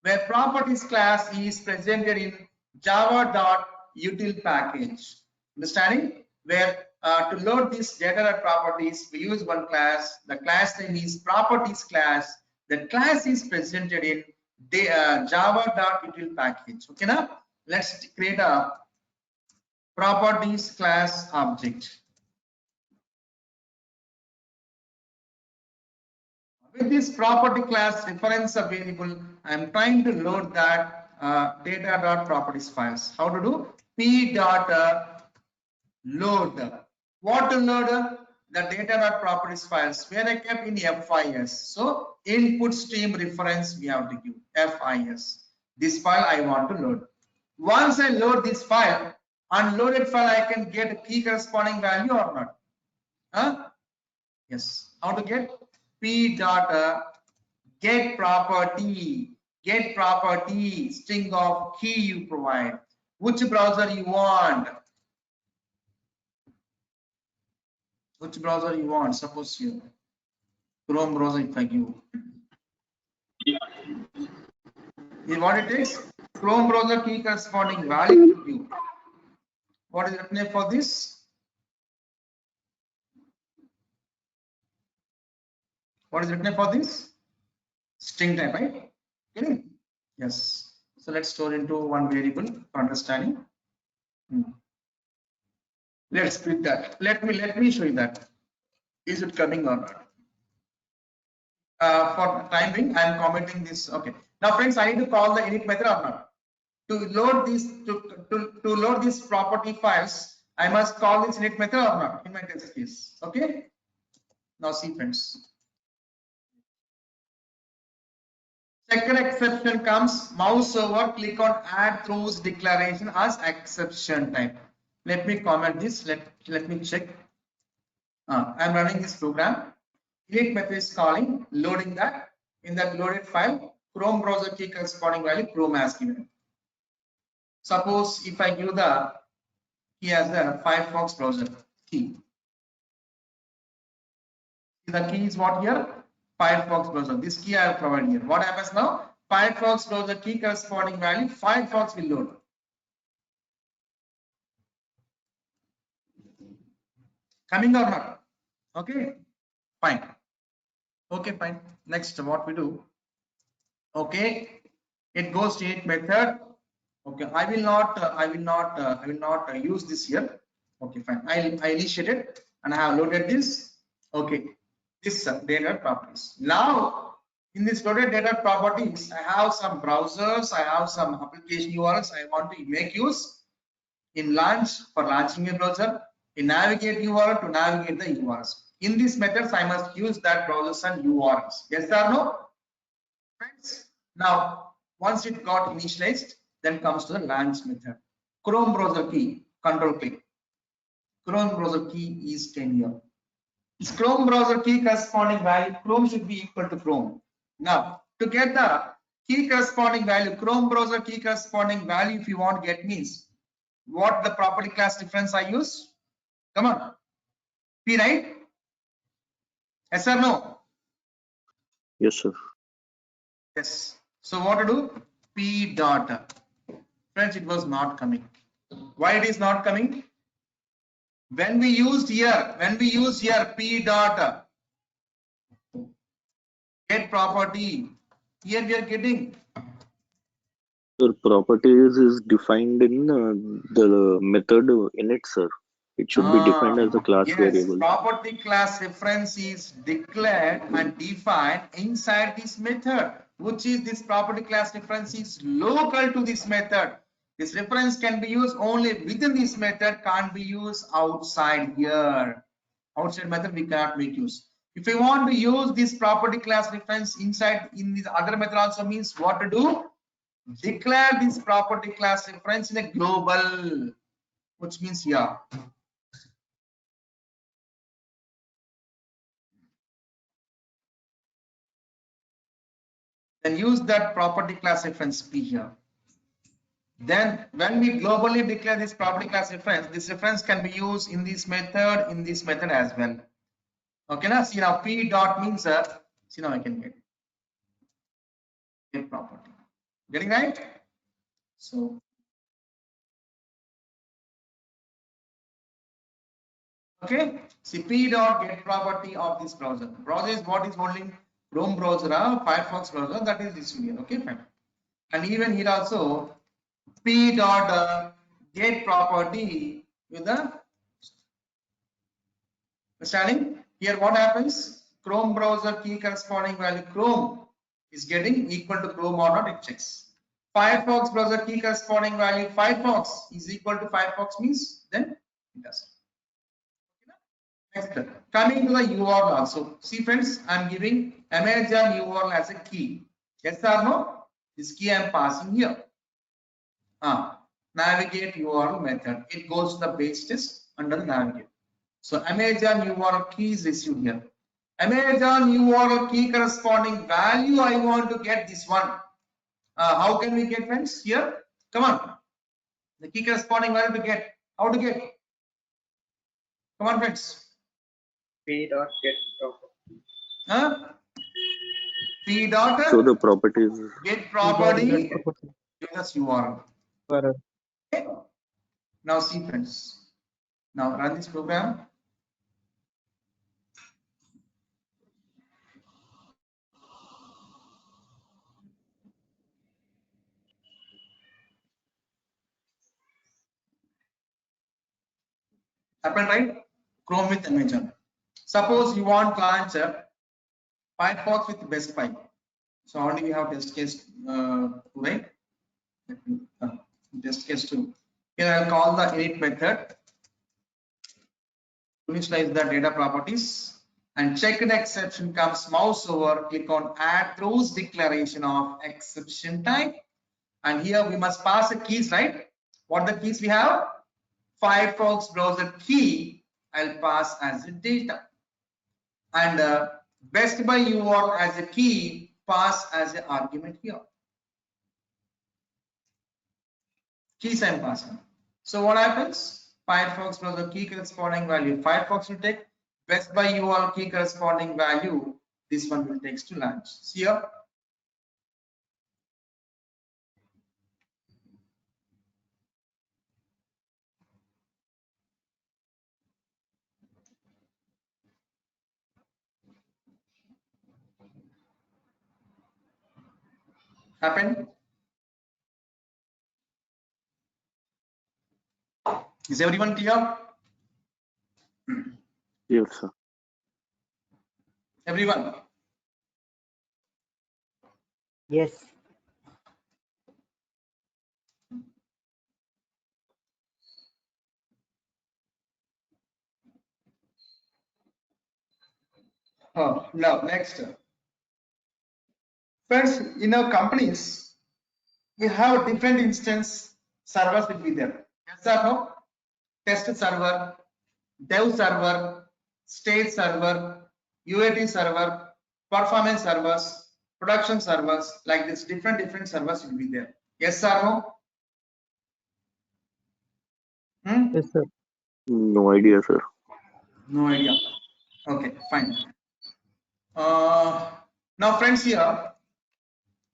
Speaker 1: where properties class is presented in java.util util package. Understanding? Where to load this data properties, we use one class. The class name is properties class. The class is presented in java.util package. Okay, now let's create a properties class object. With this property class reference variable, I am trying to load that data.properties files. How to do? P.load. What to load? The data.properties files where I kept in FIS. So input stream reference we have to give FIS. This file I want to load. Once I load this file, unloaded file I can get a key corresponding value or not? Huh? Yes. How to get? P.get property string of key you provide. Which browser you want? Which browser you want? Suppose you Chrome browser if I give. Is what it takes? Chrome browser key corresponding value to give. What is the name for this? What is written for this? String type, right? Okay. Yes. So let's store into one variable for understanding. Let's split that. Let me show you that. Is it coming or not? For time being, I am commenting this. Okay. Now, friends, I need to call the init method or not? To load these to load these property files, I must call this init method or not in my test case. Okay. Now see, friends. Second exception comes, mouse over, click on add throws declaration as exception type. Let me comment this. Let me check. I'm running this program. Init method is calling, loading that. In that loaded file, Chrome browser key corresponding value Chrome has given. Suppose if I give the key as the Firefox browser key. The key is what here? Firefox browser. This key I have provided here. What happens now? Firefox browser key corresponding value, Firefox will load. Coming or not? Okay, fine. Okay, fine. Next, what we do? Okay, it goes to init method. Okay, I will not use this here. Okay, fine. I initiated and I have loaded this. Okay, this data properties. Now, in this loaded data properties, I have some browsers, I have some application URLs I want to make use in launch for launching a browser, in navigate URL to navigate the URLs. In these methods, I must use that browsers and URLs. Yes or no? Friends, now once it got initialized, then comes to the launch method. Chrome browser key, control click. Chrome browser key is 10 here. This Chrome browser key corresponding value, Chrome should be equal to Chrome. Now, to get the key corresponding value, Chrome browser key corresponding value, if you want to get means, what the property class difference I use? Come on. P, right? Yes or no?
Speaker 4: Yes, sir.
Speaker 1: Yes. So what to do? P dot. Friends, it was not coming. Why it is not coming? When we use here P dot get property, here we are getting.
Speaker 4: The properties is defined in the method init, sir. It should be defined as a class
Speaker 1: Yes,
Speaker 4: variable.
Speaker 1: property class reference is declared and defined inside this method, which is this property class reference is local to this method. This reference can be used only within this method, can't be used outside here. Outside method we cannot make use. If you want to use this property class reference inside in this other method also means what to do? Declare this property class reference in a global, which means here. Then use that property class reference P here. Then when we globally declare this property class reference, this reference can be used in this method as well. Okay, now see now P dot means see now I can get property. Getting right? So Okay, see p dot get property of this browser. Browser is what is holding Chrome browser, Firefox browser, that is this here. Okay, fine. And even here also p dot get property with the understanding. Here what happens? Chrome browser key corresponding value Chrome is getting equal to Chrome or not, it checks. Firefox browser key corresponding value Firefox is equal to Firefox means then it does. Next, coming to the URL also. See friends, I am giving Amazon URL as a key. Yes or no? This key I am passing here. Navigate URL method. It goes to the base test under the navigate. So Amazon URL key is received here. Amazon URL key corresponding value, I want to get this one. How can we get, friends? Here, come on. The key corresponding value to get. How to get? Come on, friends.
Speaker 6: P dot get property.
Speaker 1: P dot
Speaker 4: So the properties.
Speaker 1: get property
Speaker 3: Property.
Speaker 1: give us URL.
Speaker 3: Correct.
Speaker 1: Okay. Now see, friends. Now run this program. Happen, right? Chrome with Amazon. Suppose you want to launch a Firefox with Best Buy. So already we have test case 2, right? Test case 2. Here I'll call the init method. Initialize the data properties and check the exception comes, mouse over, click on add throws declaration of exception type. And here we must pass the keys, right? What the keys we have? Firefox browser key I'll pass as a data. And Best Buy URL as a key pass as an argument here. Keys I'm passing. So what happens? Firefox browser key corresponding value Firefox will take, Best Buy URL key corresponding value this one will take to launch. See here. Happen? Is everyone clear?
Speaker 4: Yes, sir.
Speaker 1: Everyone.
Speaker 6: Yes.
Speaker 1: Oh, now next. Friends, in our companies, we have different instance servers will be there. Yes or no? Test server, dev server, state server, UAT server, performance servers, production servers, like this different servers will be there. Yes or no?
Speaker 3: Yes, sir.
Speaker 4: No idea, sir.
Speaker 1: No idea. Okay, fine. Now friends here,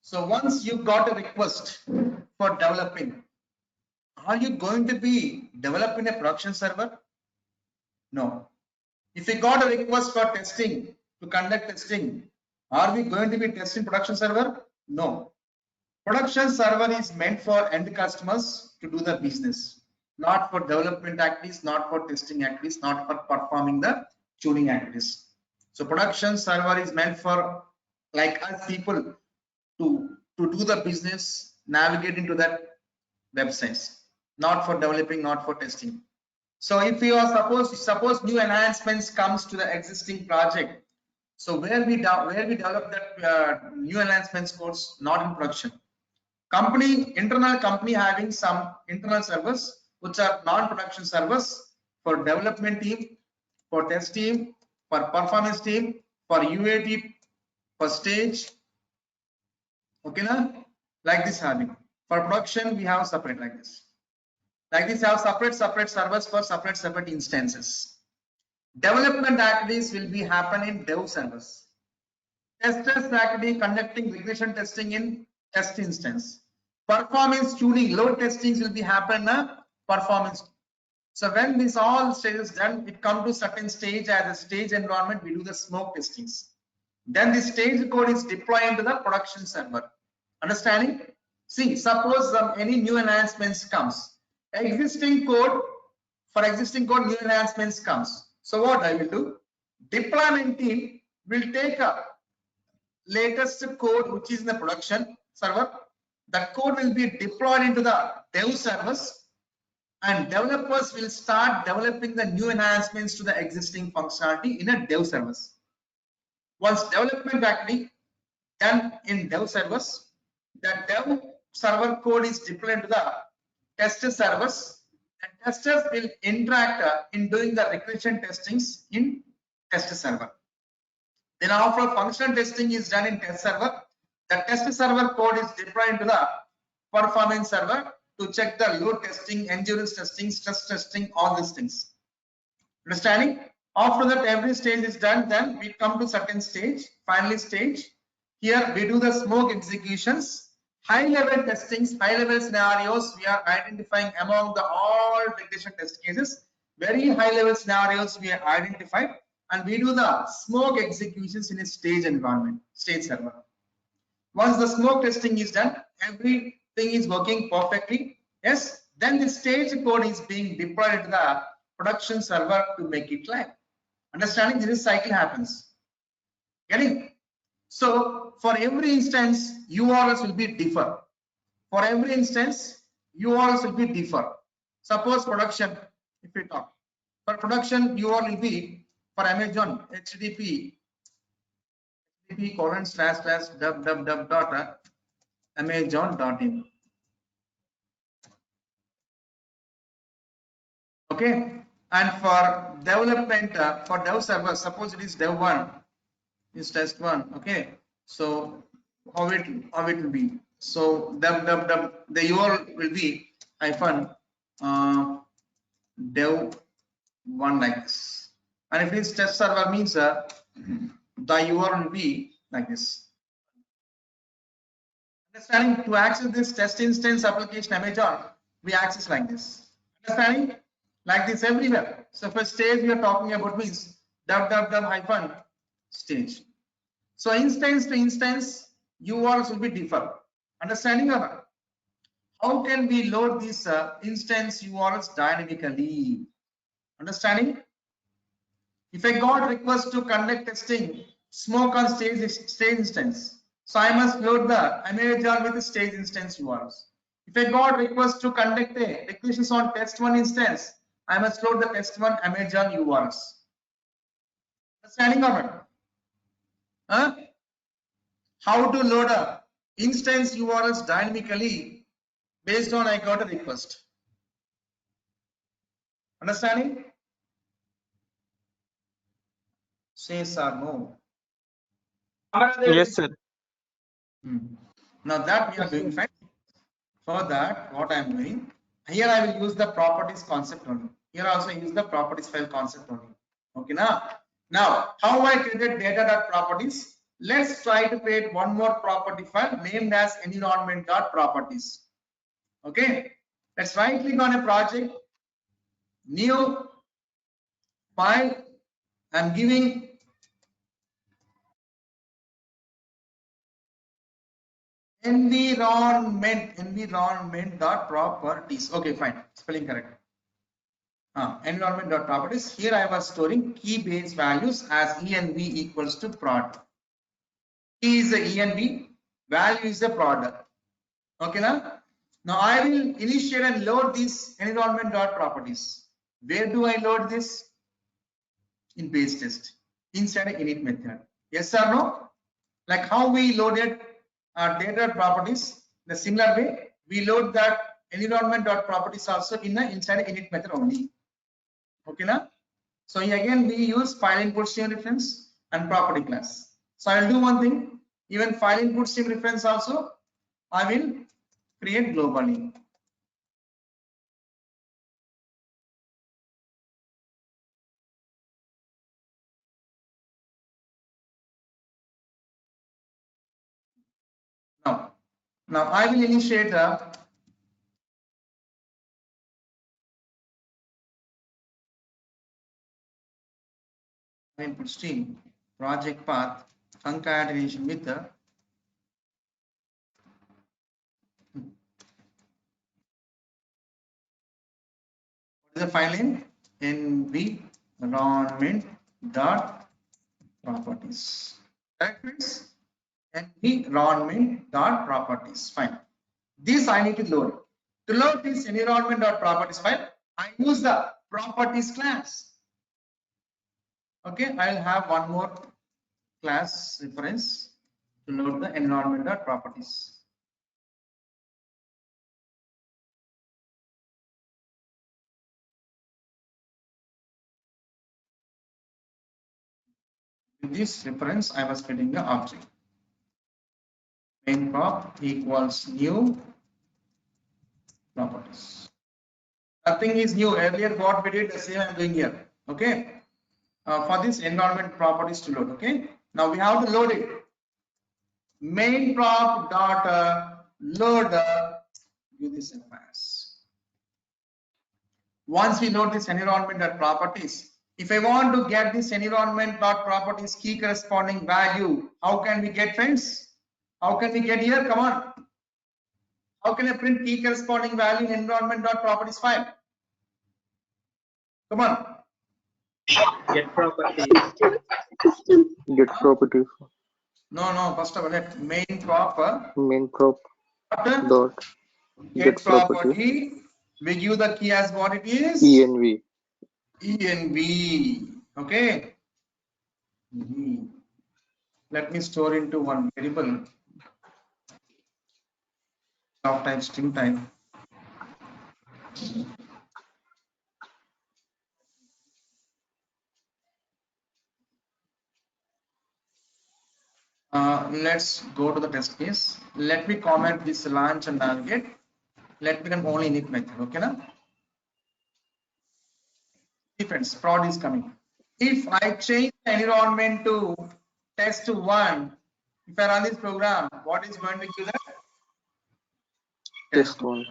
Speaker 1: so once you got a request for developing, are you going to be developing a production server? No. If you got a request for testing, to conduct testing, are we going to be testing production server? No. Production server is meant for end customers to do the business, not for development activities, not for testing activities, not for performing the tuning activities. So production server is meant for like us people to do the business, navigate into that websites, not for developing, not for testing. So if you are suppose new enhancements comes to the existing project, so where we develop that new enhancements codes, not in production. Internal company having some internal servers which are non-production servers for development team, for test team, for performance team, for UAT, for stage. Okay, na? Like this having. For production, we have separate like this. Like this, have separate servers for separate instances. Development activities will be happen in dev servers. Testers activity conducting regression testing in test instance. Performance tuning, load testings will be happen in performance So when this all stage is done, it come to certain stage as a stage environment, we do the smoke testings. Then the stage code is deployed into the production server. Understanding? See, suppose any new enhancements comes. Existing code, for existing code, new enhancements comes. So what I will do? Deployment team will take a latest code which is in the production server. That code will be deployed into the dev servers, and developers will start developing the new enhancements to the existing functionality in a dev service. Once development actually done in dev servers, the dev server code is deployed to the tester servers, and testers will interact in doing the regression testings in tester server. Then after functional testing is done in test server, the test server code is deployed to the performance server to check the load testing, endurance testing, stress testing, all these things. Understanding? After that, every stage is done, then we come to certain stage, finally stage. Here we do the smoke executions, high level testings, high level scenarios. We are identifying among the all regression test cases, very high level scenarios we are identified, and we do the smoke executions in a stage environment, stage server. Once the smoke testing is done, everything is working perfectly. Yes, then the stage code is being deployed to the production server to make it live. Understanding? This cycle happens. Getting? So for every instance, URLs will be differ. For every instance, URLs will be differ. Suppose production, if we talk, for production URL will be for Amazon HTTP www.amazon.in. Okay, and for development for dev server, suppose it is dev 1, is test 1. Okay, so how it will be? So the URL will be hyphen dev 1 like this, and if it is test server means the URL will be like this. Understanding? To access this test instance application Amazon, we access like this. Understanding? Like this everywhere. So for stage we are talking about means www-stage. So instance to instance URLs will be different. Understanding? Or how can we load these instance URLs dynamically? Understanding? If I got request to conduct testing smoke on stage instance, so I must load the Amazon with the stage instance URLs. If I got request to conduct a regressions on test 1 instance, I must load the test 1 Amazon URLs. Understanding or not? Huh? How to load a instance URLs dynamically based on I got a request. Understanding? Says or no?
Speaker 3: Yes, sir.
Speaker 1: Now that we are doing fine. For that, what I am doing here, I will use the properties concept only. Here also use the properties file concept only. Okay, now how I created data.properties. Let's try to create one more property file named as environment.properties. Okay, let's right click on a project, new file. I'm giving environment.properties. Okay, fine, spelling correct. Environment.properties. Here I was storing key base values as env equals to prod. Key is the env, value is the prod. Okay, now I will initiate and load this environment.properties. Where do I load this? In base test inside a init method. Yes or no? Like how we loaded data properties, the similar way we load that environment.properties also in the inside a init method only. Okay, now so again we use file input stream reference and property class. So I will do one thing, even file input stream reference also I will create globally. Now I will initiate input stream, project path, concatenation with the what is the file name? environment dot properties. Correct, friends? Environment dot properties. Fine. This I need to load. To load this environment dot properties file, I use the properties class. Okay, I'll have one more class reference to load the environment dot properties. With this reference, I was getting the object. Main prop equals new properties. Nothing is new. Earlier, what we did, the same I'm doing here. Okay. For this environment properties to load. Okay. Now we have to load it. Main prop dot load give this a pass. Once we load this environment dot properties, if I want to get this environment dot properties key corresponding value, how can we get, friends? How can we get here? Come on. How can I print key corresponding value in environment dot properties file? Come on.
Speaker 6: Get properties.
Speaker 2: System.
Speaker 4: Get properties.
Speaker 1: No. First of all, let main prop
Speaker 4: Main prop
Speaker 1: dot
Speaker 4: dot
Speaker 1: get
Speaker 4: get property.
Speaker 1: property. We give the key as what it is.
Speaker 4: env.
Speaker 1: env. Okay. Let me store into one variable of type string type. Let's go to the test case. Let me comment this launch and navigate. Let me run only init method. Okay, now. Friends, prod is coming. If I change the environment to test1, if I run this program, what is going to give that?
Speaker 4: Test one.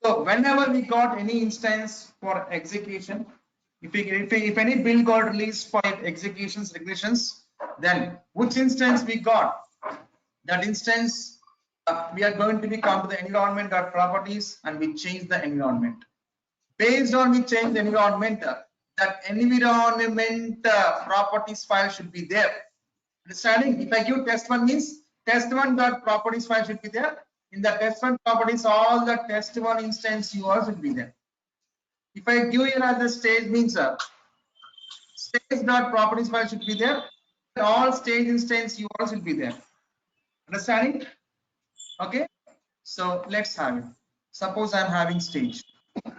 Speaker 1: So whenever we got any instance for execution, if any build got released for executions, regressions, then which instance we got? That instance we are going to be come to the environment properties and we change the environment. Based on we change the environment, that environment properties file should be there. Understanding? If I give test1 means test1 dot properties file should be there. In the test1 properties, all the test1 instance URLs will be there. If I give here as the stage means stage dot properties file should be there. All stage instance URLs will be there. Understanding? Okay. So let's have it. Suppose I'm having stage.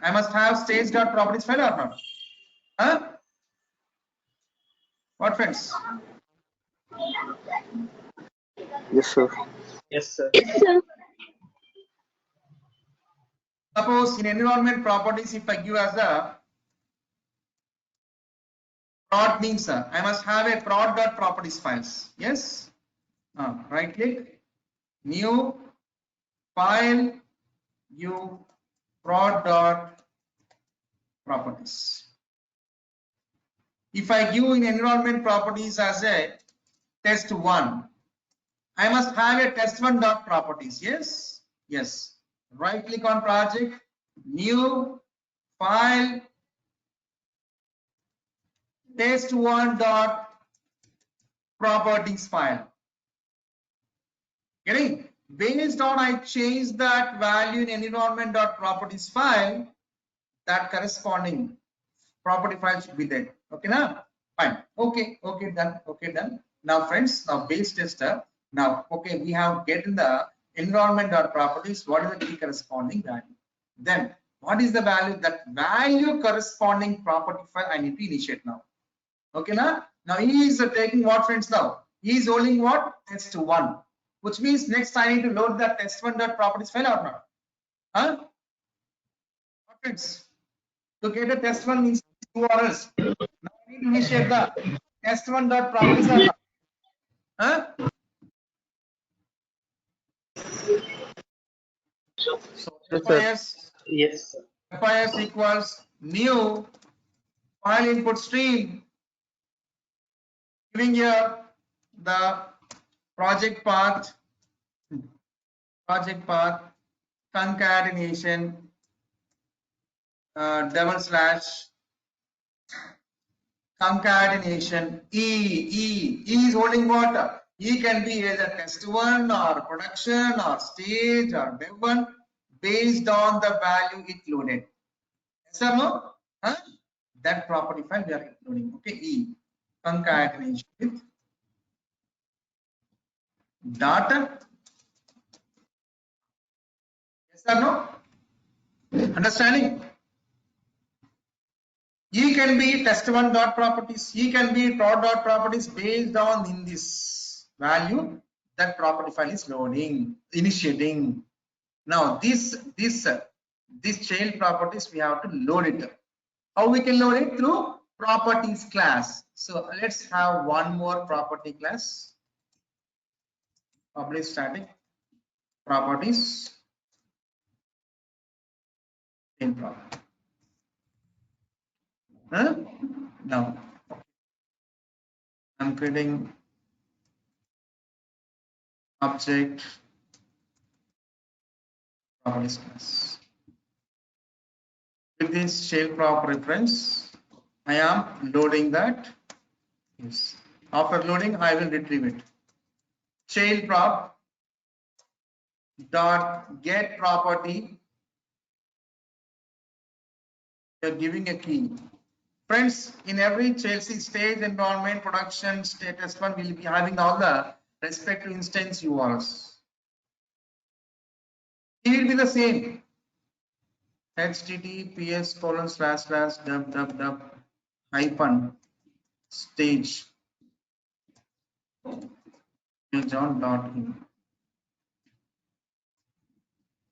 Speaker 1: I must have stage dot properties file or not? Huh? What, friends?
Speaker 4: Yes, sir.
Speaker 6: Yes, sir.
Speaker 2: Yes, sir.
Speaker 1: Suppose in environment properties, if I give as a prod means I must have a prod dot properties files. Yes. Right click, new file, new prod dot properties. If I give in environment properties as a test1, I must have a test1 dot properties. Yes. Yes. Right click on project, new file, test1 dot properties file. Getting? Based on I change that value in environment dot properties file, that corresponding property file should be there. Okay, now fine. Okay, done. Okay, done. Now, friends, now base tester. Now, okay, we have get in the environment dot properties. What is the key corresponding value? Then, what is the value? That value corresponding property file I need to initiate now. Okay, now he is taking what, friends? Now he is holding what? Test1, which means next I need to load the test1 dot properties file or not? Huh? What, friends? To get a test1 means URLs. Now I need to initiate the test1 dot properties or not? Huh? So
Speaker 6: Yes, sir.
Speaker 1: FIS equals new file input stream giving here the project path, concatenation, / concatenation E is holding what? E can be either test 1 or production or stage or dev 1 based on the value it loaded. Yes or no? Huh? That property file we are including. Okay, E concatenation with data. Yes or no? Understanding? E can be test1 dot properties. E can be prod dot properties based on in this value that property file is loading, initiating. Now this child properties we have to load it. How we can load it? Through properties class. So let's have one more property class. Public static properties in property. Now I'm creating object properties class. With this shell prop reference, I am loading that. Yes. After loading, I will retrieve it. Shell prop dot get property. We are giving a key. Friends, in every Chelsea stage, environment, production, status one will be having all the respective instance URLs. It will be the same. https://www hyphen stage john.in.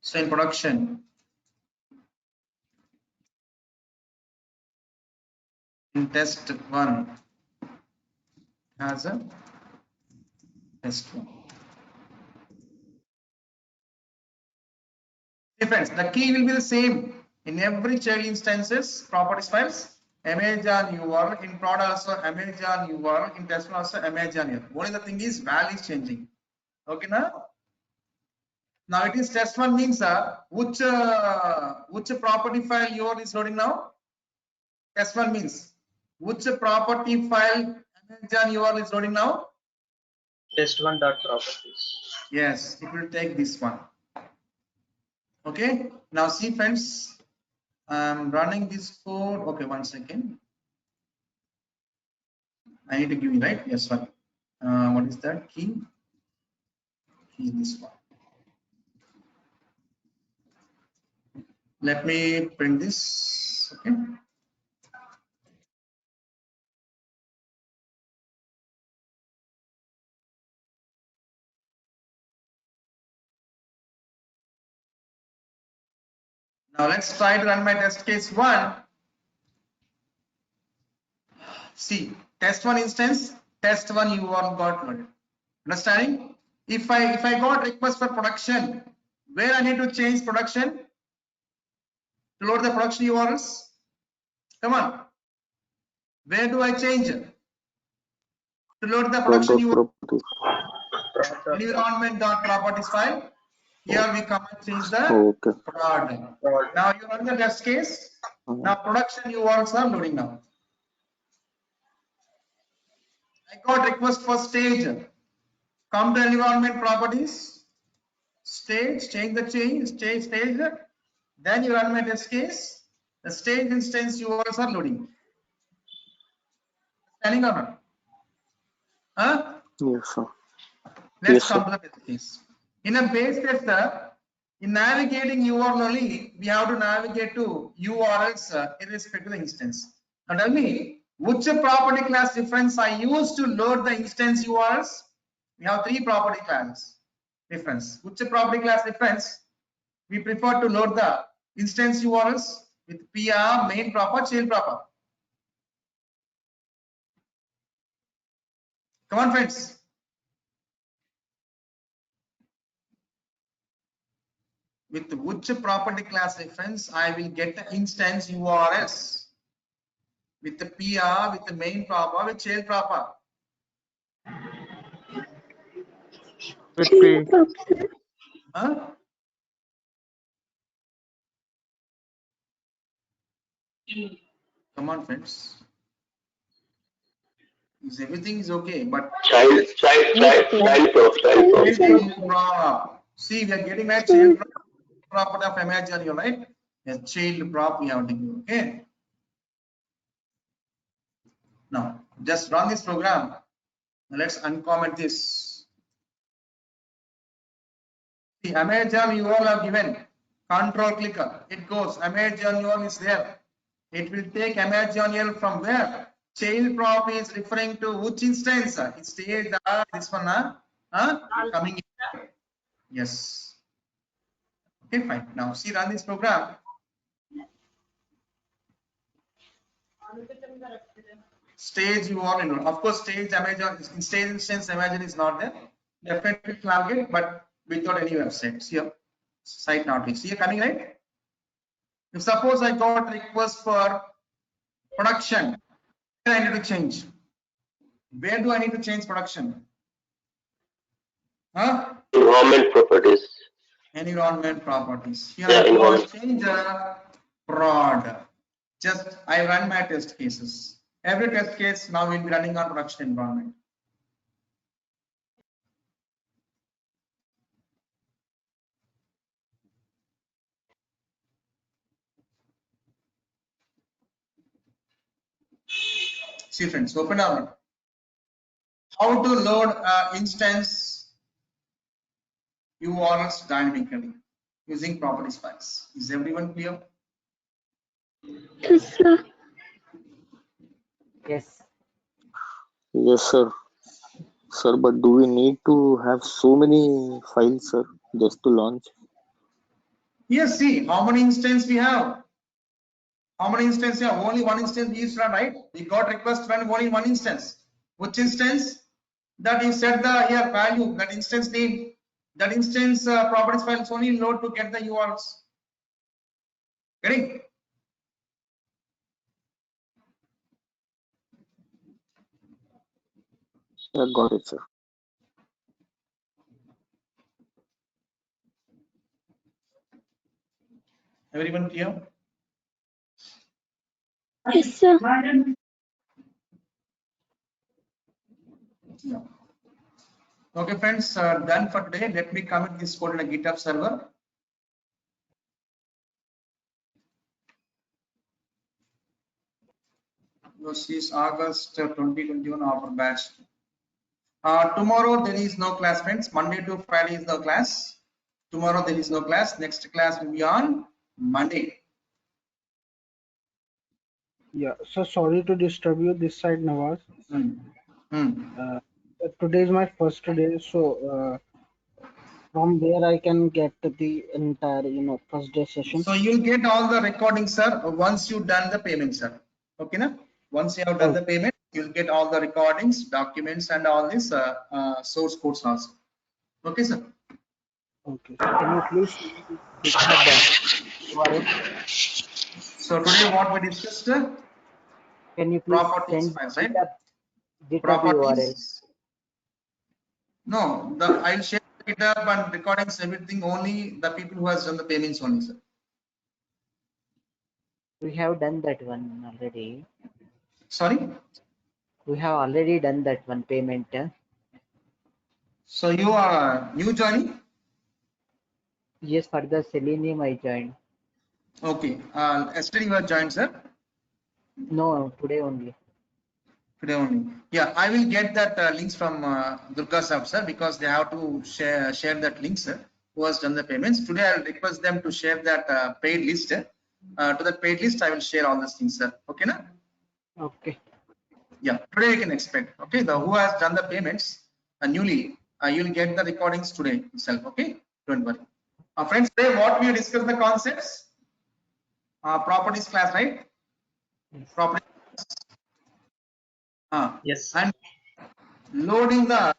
Speaker 1: So in production, in test one has a test one. Friends, the key will be the same in every child instances, properties files, Amazon URL, in prod also Amazon URL, in test one also Amazon URL. Only the thing is value is changing. Okay, now it is test one means which property file URL is loading now? Test one means which property file Amazon URL is loading now?
Speaker 6: Test1 dot properties.
Speaker 1: Yes, it will take this one. Okay, now see friends, I'm running this code. Okay, one second. I need to give you, right? Yes, one. What is that key? Key this one. Let me print this. Okay. Now let's try to run my test case one. See, test one instance, test one URL got loaded. Understanding? If I got request for production, where I need to change production to load the production URLs? Come on. Where do I change to load the production URL? Environment.properties file. Here we come and change the prod. Now you run the test case. Now production URLs are loading now. I got request for stage. Come to environment properties. Stage, change the stage. Then you run my test case. The stage instance URLs are loading. Standing or not? Huh?
Speaker 4: Yes, sir.
Speaker 1: Let's come to the test case. In a base tester, in navigating URL only, we have to navigate to URLs irrespective of the instance. Now tell me, which property class reference I use to load the instance URLs? We have three property class reference. Which property class reference we prefer to load the instance URLs with PR, main proper, child proper? Come on, friends. With which property class reference I will get the instance URLs with the PR, with the main proper, with child proper.
Speaker 3: With
Speaker 2: Change
Speaker 3: P.
Speaker 2: prop, sir.
Speaker 1: Huh? Come on, friends. Is everything is okay, but
Speaker 2: Change prop.
Speaker 1: child prop. See, we are getting a child property of imaginary, right? A child prop we have to give. Okay. Now, just run this program. Let's uncomment this. The Amazon URL are given. Control clicker. It goes. Amazon URL is there. It will take Amazon URL from where? Child prop is referring to which instance? It's this one. Coming in. Yes. Okay, fine. Now see, run this program. Stage you all enroll. Of course, stage Amazon stage instance Amazon is not there. Definitely target, but without any websites here. Site not reached. See, coming right? If suppose I got request for production, where I need to change. Where do I need to change production? Huh?
Speaker 7: Environment properties.
Speaker 1: Environment properties. Here
Speaker 7: Yeah,
Speaker 1: I go and
Speaker 7: environment.
Speaker 1: change prod. Just I run my test cases. Every test case now will be running on production environment. See friends, open up. How to load instance URLs dynamically using properties files. Is everyone clear?
Speaker 2: Yes, sir.
Speaker 8: Yes.
Speaker 4: Yes, sir. Sir, but do we need to have so many files, sir, just to launch?
Speaker 1: Yes, see how many instances we have. How many instances we have? Only one instance we used to run, right? We got request when only one instance. Which instance? That you set the here value, that instance name, that instance properties files only load to get the URLs. Getting?
Speaker 4: Yeah, got it, sir.
Speaker 1: Everyone clear?
Speaker 2: Yes, sir.
Speaker 1: Yeah. Okay, friends, done for today. Let me commit this code in a GitHub server. This is August 2021 offer batch. Tomorrow there is no class, friends. Monday to Friday is no class. Tomorrow there is no class. Next class will be on Monday.
Speaker 9: Yeah, so sorry to disturb you. This side Nawaz. Today is my first day, so from there I can get the entire, first day session.
Speaker 1: So you'll get all the recordings, sir, once you've done the payment, sir. Okay, na? Once you have done the payment, you'll get all the recordings, documents, and all this source codes also. Okay, sir.
Speaker 9: Okay. So can you please URL?
Speaker 1: So today what we discussed,
Speaker 8: Can you please
Speaker 1: properties
Speaker 8: send
Speaker 1: files, right?
Speaker 8: GitHub URL?
Speaker 1: Properties. No, I'll share GitHub and recordings, everything only the people who has done the payments only, sir.
Speaker 8: We have done that one already.
Speaker 1: Sorry?
Speaker 8: We have already done that one payment.
Speaker 1: So you are new joining?
Speaker 8: Yes, for the Selenium I joined.
Speaker 1: Okay. Yesterday you have joined, sir?
Speaker 8: No, today only.
Speaker 1: Today only. Yeah, I will get that links from Durga Sahab, sir, because they have to share that link, sir, who has done the payments. Today I will request them to share that paid list. To that paid list, I will share all these things, sir. Okay, na?
Speaker 8: Okay.
Speaker 1: Yeah, today you can expect. Okay, the who has done the payments newly, you will get the recordings today itself. Okay, don't worry. Friends, today what we discussed the concepts, properties class, right?
Speaker 8: Yes.
Speaker 1: Properties.
Speaker 6: Yes.
Speaker 1: And loading the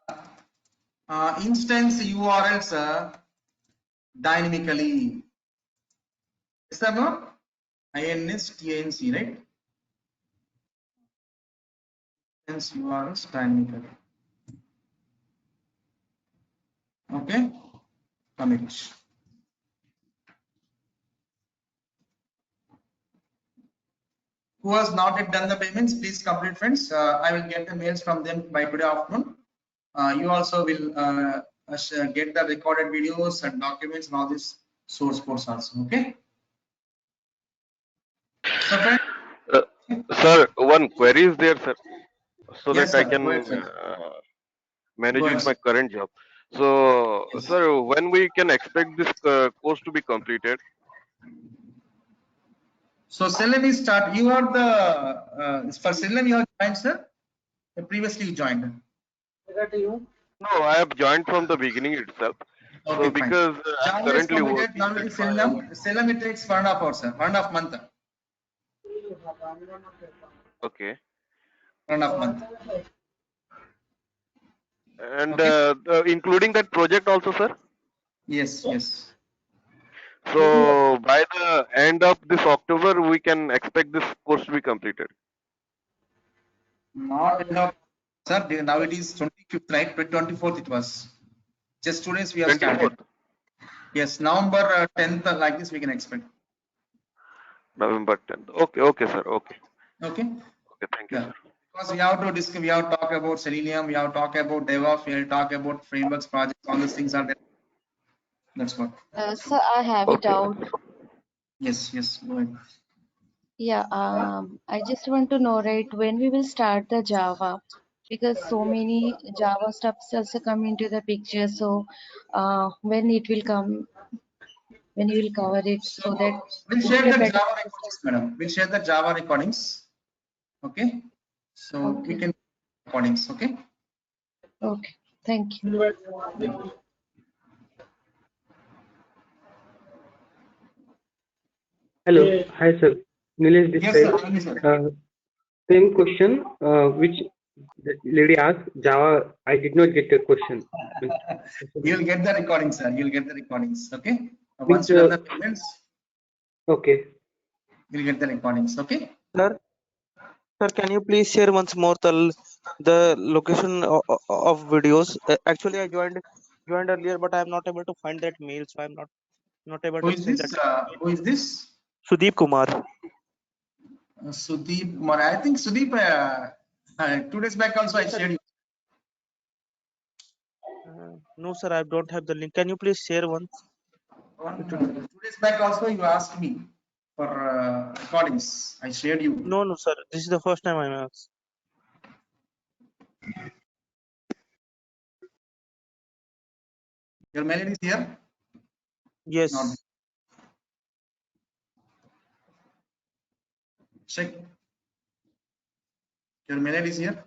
Speaker 1: instance URLs dynamically. Is that no? INSTANC, right? Instance URLs dynamically. Okay, commit. Who has not yet done the payments, please complete, friends. I will get the mails from them by today afternoon. You also will get the recorded videos and documents and all this source codes also. Okay. So, friends.
Speaker 3: Sir, one query is there, sir, so
Speaker 1: Yes,
Speaker 3: that I
Speaker 1: sir. Go ahead,
Speaker 3: can
Speaker 1: sir.
Speaker 3: manage
Speaker 1: Go ahead,
Speaker 3: with my
Speaker 1: sir.
Speaker 3: current job. So,
Speaker 1: Yes.
Speaker 3: sir, when we can expect this course to be completed?
Speaker 1: So Selim is start. You are the for Selim you have joined, sir. Previously you joined.
Speaker 3: No, I have joined from the beginning itself. So
Speaker 1: Okay, fine.
Speaker 3: because I'm
Speaker 1: Java is
Speaker 3: currently
Speaker 1: completed.
Speaker 3: working,
Speaker 1: Now it is
Speaker 3: that's why I want.
Speaker 1: Selim. Selim it takes 1.5 hours, sir. 1.5 month.
Speaker 3: Okay.
Speaker 1: 1.5 month.
Speaker 3: And
Speaker 1: Okay.
Speaker 3: including that project also, sir.
Speaker 1: Yes, yes.
Speaker 3: So by the end of this October, we can expect this course to be completed.
Speaker 1: Not enough, sir. Now it is 25th, right? 24th it was. Just 2 days we have started.
Speaker 3: 24th
Speaker 1: Yes, November 10th like this we can expect.
Speaker 3: November 10th. Okay, okay, sir. Okay,
Speaker 1: Okay.
Speaker 3: okay. Thank you,
Speaker 1: Yeah.
Speaker 3: sir.
Speaker 1: Because we have to discuss, we have to talk about Selenium, we have to talk about DevOps, we have to talk about frameworks, projects, all these things are there. That's what.
Speaker 7: Sir, I have a
Speaker 3: Okay.
Speaker 7: doubt.
Speaker 1: Yes, yes. Go ahead.
Speaker 7: Yeah, I just want to know, right, when we will start the Java, because so many Java stuffs also come into the picture. So, when it will come, when you will cover it,
Speaker 1: So
Speaker 7: so that
Speaker 1: we'll
Speaker 7: it
Speaker 1: share
Speaker 7: will be
Speaker 1: the
Speaker 7: better
Speaker 1: Java
Speaker 7: understand.
Speaker 1: recordings, madam. We'll share the Java recordings. Okay. So we
Speaker 7: Okay,
Speaker 1: can recordings. Okay.
Speaker 7: okay, thank you.
Speaker 10: Hello. Hi, sir. Nilesh this
Speaker 1: Yes, sir.
Speaker 10: side.
Speaker 1: Tell me, sir.
Speaker 10: Same question which the lady asked, Java, I did not get the question.
Speaker 1: You'll get the recordings, sir. You'll get the recordings. Okay. Once
Speaker 10: Means,
Speaker 1: you done the payments,
Speaker 10: okay.
Speaker 1: you'll get the recordings. Okay.
Speaker 11: Sir, sir, can you please share once more the location of videos? Actually, I joined earlier, but I am not able to find that mail, so I'm not able
Speaker 1: Who
Speaker 11: to
Speaker 1: is
Speaker 11: check that.
Speaker 1: this? Who is this?
Speaker 11: Sudeep Kumar.
Speaker 1: Sudeep. I think Sudeep. 2 days back also I shared you.
Speaker 11: No, sir, I don't have the link. Can you please share once?
Speaker 1: 2 days back also you asked me for recordings. I shared you.
Speaker 11: No, no, sir. This is the first time I'm asked.
Speaker 1: Your mail is here.
Speaker 11: Yes.
Speaker 1: Not. Check. Your mail is here.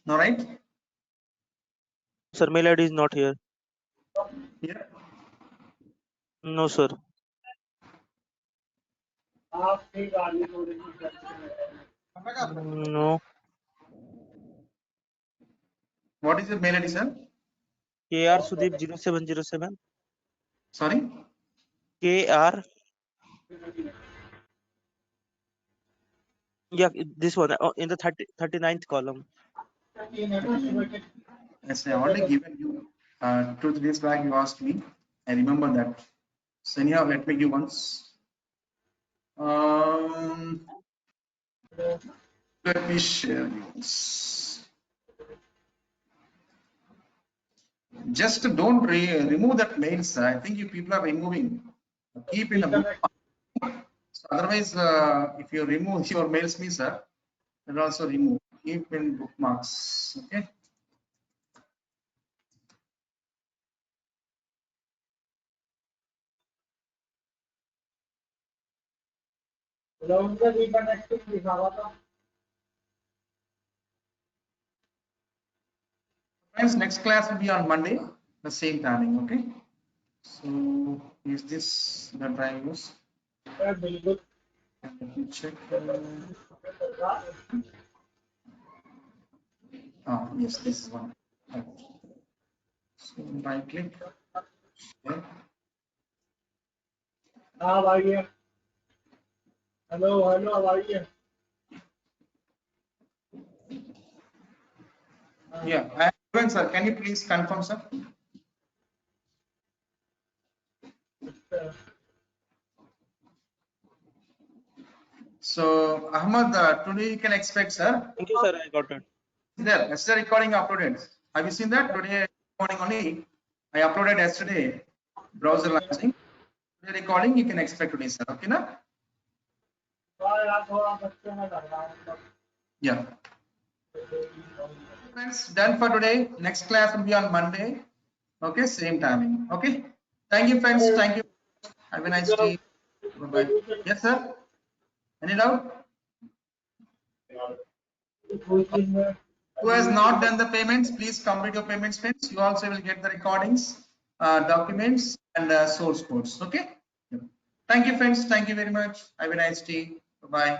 Speaker 1: No, right?
Speaker 11: Sir, mail ID is not here.
Speaker 1: Here.
Speaker 11: No, sir. No.
Speaker 1: What is your mail ID, sir?
Speaker 11: KR Sudeep 0707.
Speaker 1: Sorry.
Speaker 11: KR. Yeah, this one in the 39th column.
Speaker 1: Yes, I already given you 2 3 days back. You asked me. I remember that. So anyhow, let me give once. Let me share yours. Just don't remove that mail, sir. I think you people are removing. Keep in a book. So otherwise, if you remove your mails, me, sir, then also remove. Keep in bookmarks. Okay. Friends, next class will be on Monday, the same timing. Okay. So is this the drivers? Let me check. Oh, yes, this is one. Right. So right click. Share. Yeah, I am sir. Can you please confirm, sir? So, Ahmad, today you can expect, sir.
Speaker 11: Thank you, sir. I got it.
Speaker 1: There, yesterday recording uploaded. Have you seen that? Today recording only. I uploaded yesterday. Browser launching. Today recording you can expect today, sir. Okay, na? Yeah. Friends, done for today. Next class will be on Monday. Okay, same timing. Okay. Thank you, friends. Thank you. Have a nice day. Bye-bye. Yes, sir. Any doubt? Who has not done the payments, please complete your payments, friends. You also will get the recordings, documents, and source codes. Okay. Thank you, friends. Thank you very much. Have a nice day. Bye-bye.